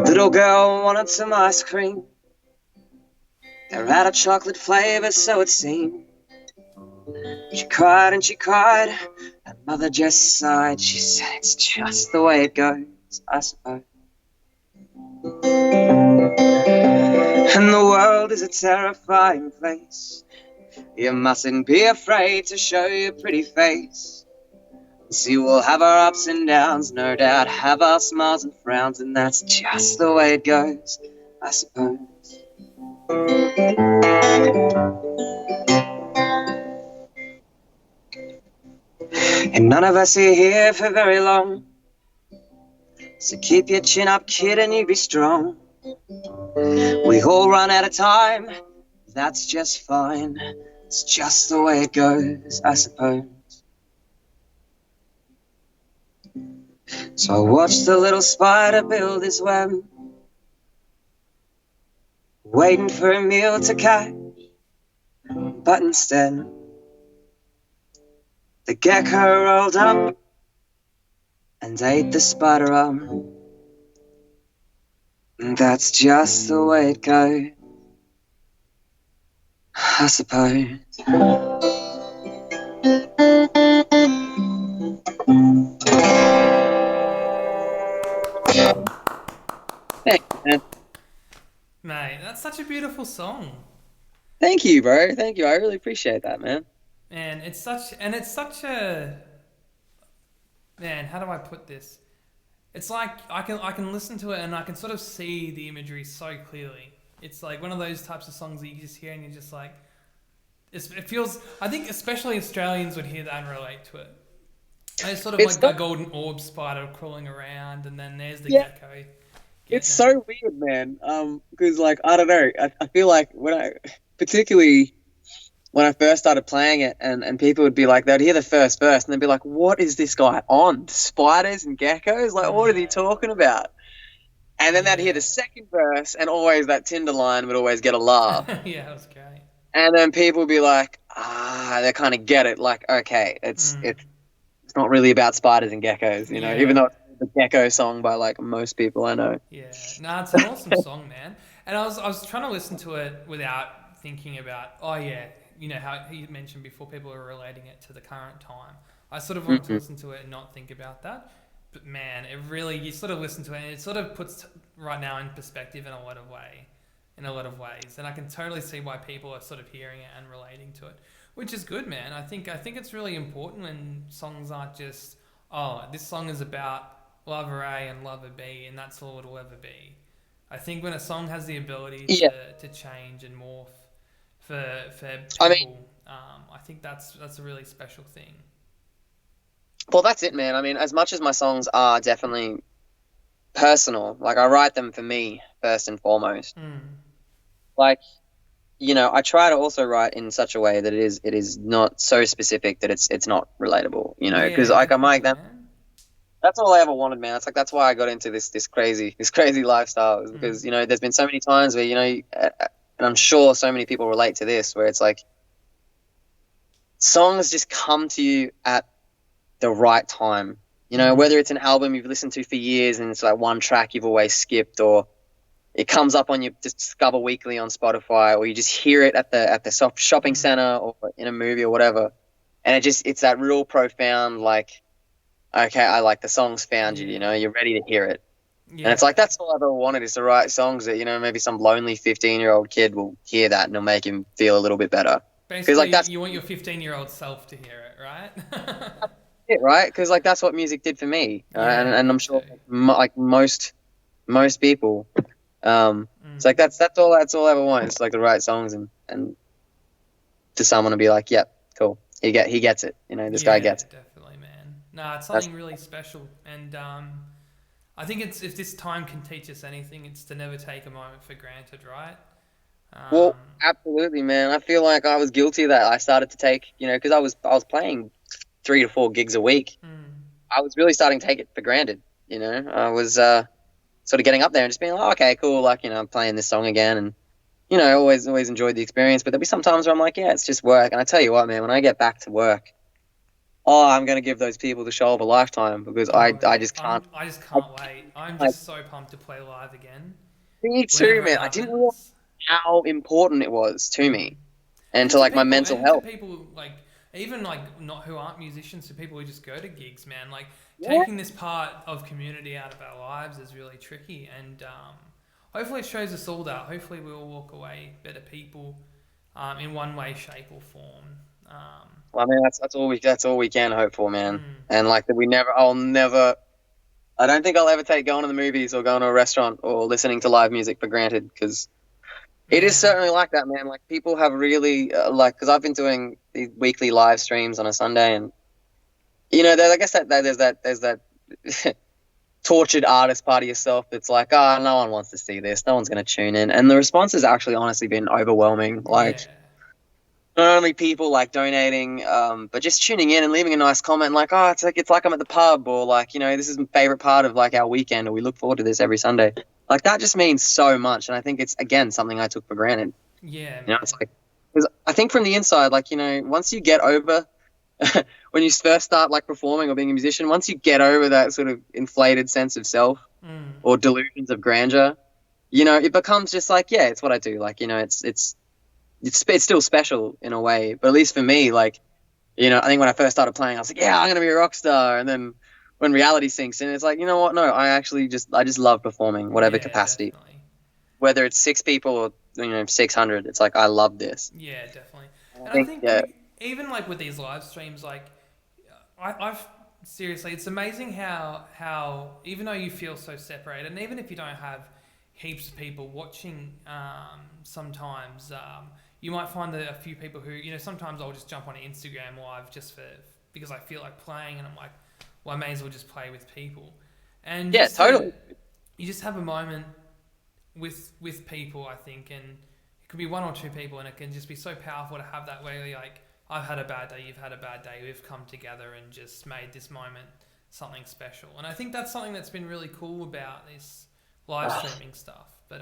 C: Little girl wanted some ice cream. They're out of chocolate flavor, so it seemed. She cried and she cried. Her mother just sighed. She said, it's just the way it goes, I suppose. And the world is a terrifying place. You mustn't be afraid to show your pretty face. See, we'll have our ups and downs, no doubt, have our smiles and frowns, and that's just the way it goes, I suppose. And none of us are here for very long, so keep your chin up, kid, and you be strong. We all run out of time, that's just fine. It's just the way it goes, I suppose. So I watched the little spider build his web, waiting for a meal to catch, But instead, the gecko rolled up and ate the spider up. And that's just the way it goes, I suppose. Thanks, man.
B: Mate, that's such a beautiful song.
C: Thank you, bro. Thank you. I really appreciate that, man.
B: And it's such a man, how do I put this? It's like I can listen to it and I can sort of see the imagery so clearly. It's like one of those types of songs that you just hear and you're just like, it feels. I think especially Australians would hear that and relate to it. And it's sort of like a golden orb spider crawling around, and then there's the gecko.
C: It's so weird, man. Because like I don't know, I feel like particularly when I first started playing it, and people would be like, they'd hear the first verse and they'd be like, what is this guy on? Spiders and geckos? Like, what is he talking about? And then they'd hear the second verse, and always that Tinder line would always get a laugh.
B: Yeah, that was great.
C: And then people would be like, they kind of get it. Like, okay, it's not really about spiders and geckos, you know, even though it's the gecko song by like most people I know.
B: Yeah, no, it's an awesome song, man. And I was trying to listen to it without thinking about, you know, how you mentioned before, people are relating it to the current time. I sort of wanted to listen to it and not think about that. But man, it really, you sort of listen to it and it sort of puts right now in perspective in a lot of ways. And I can totally see why people are sort of hearing it and relating to it, which is good, man. I think it's really important when songs aren't just, this song is about lover A and lover B and that's all it'll ever be. I think when a song has the ability to change and morph for people, I think that's a really special thing.
C: Well, that's it, man. I mean, as much as my songs are definitely personal, like I write them for me first and foremost. Like, you know, I try to also write in such a way that it is not so specific that it's not relatable, you know, because like I'm like that. That's all I ever wanted, man. It's like that's why I got into this crazy lifestyle, is because you know there's been so many times where, you know, and I'm sure so many people relate to this, where it's like songs just come to you at the right time, you know, whether it's an album you've listened to for years and it's like one track you've always skipped, or it comes up on your Discover Weekly on Spotify, or you just hear it at the shopping center or in a movie or whatever, and it's that real profound, like, okay, I like the song's found you, you know, you're ready to hear it. And it's like, that's all I've ever wanted, is to write songs that, you know, maybe some lonely 15-year-old kid will hear that and it'll make him feel a little bit better.
B: Basically,
C: like,
B: you want your 15-year-old self to hear it, right?
C: It, right? Because like that's what music did for me, and I'm sure like most people. It's like that's all I ever want. It's like the right songs and to someone to be like, yep, cool. He gets it. You know, this guy gets it.
B: Definitely, man. No, it's something really special, and I think if this time can teach us anything, it's to never take a moment for granted, right?
C: Well, absolutely, man. I feel like I was guilty of that. I started to take, you know, because I was playing 3 to 4 gigs a week. I was really starting to take it for granted. You know, I was sort of getting up there and just being like, okay, cool, like, you know, I'm playing this song again, and you know, always enjoyed the experience. But there'll be some times where I'm like, yeah, it's just work. And I tell you what, man, when I get back to work, I'm going to give those people the show of a lifetime, because I just can't.
B: I just can't wait. I'm just so pumped to play live again.
C: Me too, man. I didn't realize how important it was to me and to like my mental health.
B: People like, even like not who aren't musicians, to people who just go to gigs, man. Like taking this part of community out of our lives is really tricky, and hopefully it shows us all that. Hopefully we all walk away better people, in one way, shape, or form.
C: Well, I mean, that's all we can hope for, man. And like that, I don't think I'll ever take going to the movies or going to a restaurant or listening to live music for granted, because it is certainly like that, man. Like people have really because I've been doing these weekly live streams on a Sunday, and you know, I guess that there's that tortured artist part of yourself that's like, no one wants to see this, no one's going to tune in, and the response has actually honestly been overwhelming. Like not only people like donating, but just tuning in and leaving a nice comment like, it's like I'm at the pub, or like, you know, this is my favorite part of like our weekend, or we look forward to this every Sunday. Like that just means so much, and I think it's again something I took for granted.
B: Yeah,
C: you know, it's like 'Cause I think from the inside, like, once you get over when you first start like performing or being a musician, once you get over that sort of inflated sense of self or delusions of grandeur, it becomes just like, yeah, it's what I do. Like, it's still special in a way, but at least for me, like, I think when I first started playing, I was like, yeah, I'm gonna be a rock star, and then when reality sinks in, it's like, you know what? No, I just love performing, whatever
B: Yeah,
C: capacity,
B: definitely.
C: whether it's 6 people or 600. It's like I love this.
B: Yeah, definitely.
C: I
B: And I
C: think,
B: think
C: yeah,
B: even like with these live streams, like I've seriously, it's amazing how even though you feel so separated, and even if you don't have heaps of people watching, sometimes you might find that a few people who sometimes I'll just jump on Instagram live just because I feel like playing, and I'm like, well, I may as well just play with people, and
C: yeah, totally.
B: you just have a moment with people, I think, and it could be one or two people, and it can just be so powerful to have that where you're like, I've had a bad day, you've had a bad day, we've come together and just made this moment something special. And I think that's something that's been really cool about this live streaming stuff. But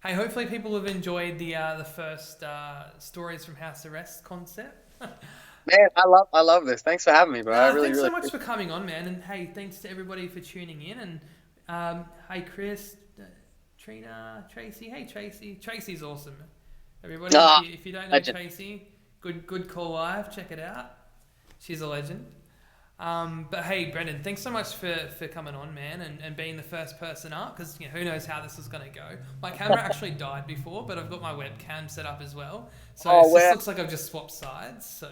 B: hey, hopefully people have enjoyed the first Stories from House Arrest concept.
C: Man, I love this. Thanks for having me, bro. I really,
B: Thanks
C: really
B: so much for coming on, man. And hey, thanks to everybody for tuning in. And hey, Chris, Trina, Tracy. Hey, Tracy. Tracy's awesome. Everybody, if you don't know
C: legend.
B: Tracy, good call live. Check it out. She's a legend. But hey, Brendan, thanks so much for coming on, man, and being the first person up, because who knows how this is going to go. My camera actually died before, but I've got my webcam set up as well. So it just looks like I've just swapped sides. So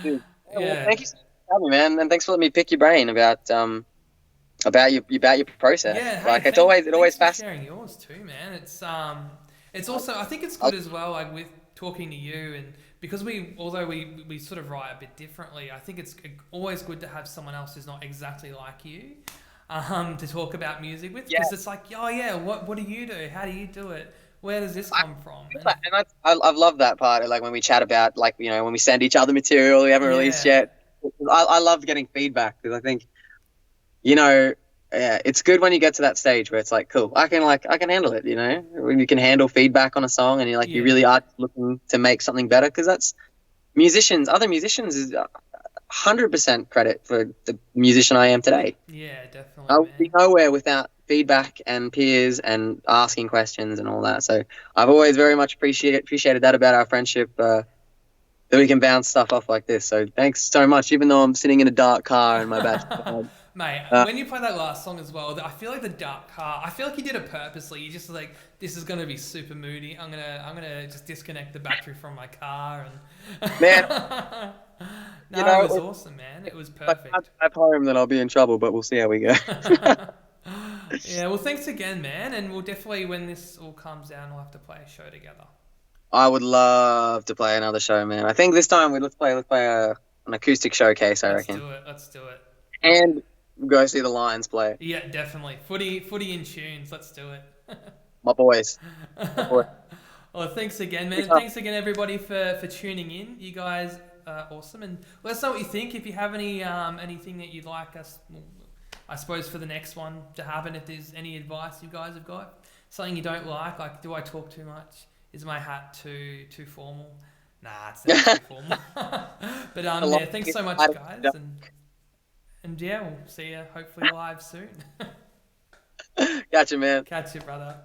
C: Dude. Well,
B: yeah.
C: thank you so much for having me, man, and thanks for letting me pick your brain about your process.
B: Yeah,
C: Like,
B: hey,
C: it always
B: thanks for
C: fascinates.
B: sharing yours too, man. It's also, I think it's good as well, like with talking to you, and because although we sort of write a bit differently, I think it's always good to have someone else who's not exactly like you, to talk about music with, because it's like, oh yeah, what do you do? How do you do it? Where does this come from?
C: And I've loved that part, like when we chat about, like, when we send each other material we haven't released yet. I love getting feedback, because I think, it's good when you get to that stage where it's like, cool, I can handle it. When you can handle feedback on a song, and you really are looking to make something better, because that's other musicians is 100% credit for the musician I am today.
B: Yeah, definitely.
C: I would be nowhere without feedback and peers and asking questions and all that. So I've always very much appreciated that about our friendship, that we can bounce stuff off like this. So thanks so much, even though I'm sitting in a dark car in my backyard.
B: Mate, when you play that last song as well, I feel like the dark car, I feel like you did it purposely. You just like, this is going to be super moody. I'm gonna just disconnect the battery from my car, and
C: Man,
B: it was awesome, man. It was perfect.
C: If I drive home, then I'll be in trouble, but we'll see how we go.
B: Yeah, well, thanks again, man, and we'll definitely, when this all comes down, we'll have to play a show together.
C: I would love to play another show, man. I think this time let's play an acoustic showcase, I reckon.
B: Let's do it.
C: And go see the Lions play.
B: Yeah, definitely. Footy in tunes. Let's do it.
C: My boys.
B: Well, thanks again, man. And thanks again, everybody, for tuning in. You guys are awesome. And let us know what you think. If you have anything that you'd like us, I suppose, for the next one to happen, if there's any advice you guys have got. Something you don't like do I talk too much? Is my hat too formal? Nah, it's not too formal. But yeah, thanks so much, guys. And yeah, we'll see you hopefully live soon.
C: Gotcha, man.
B: Catch you, brother.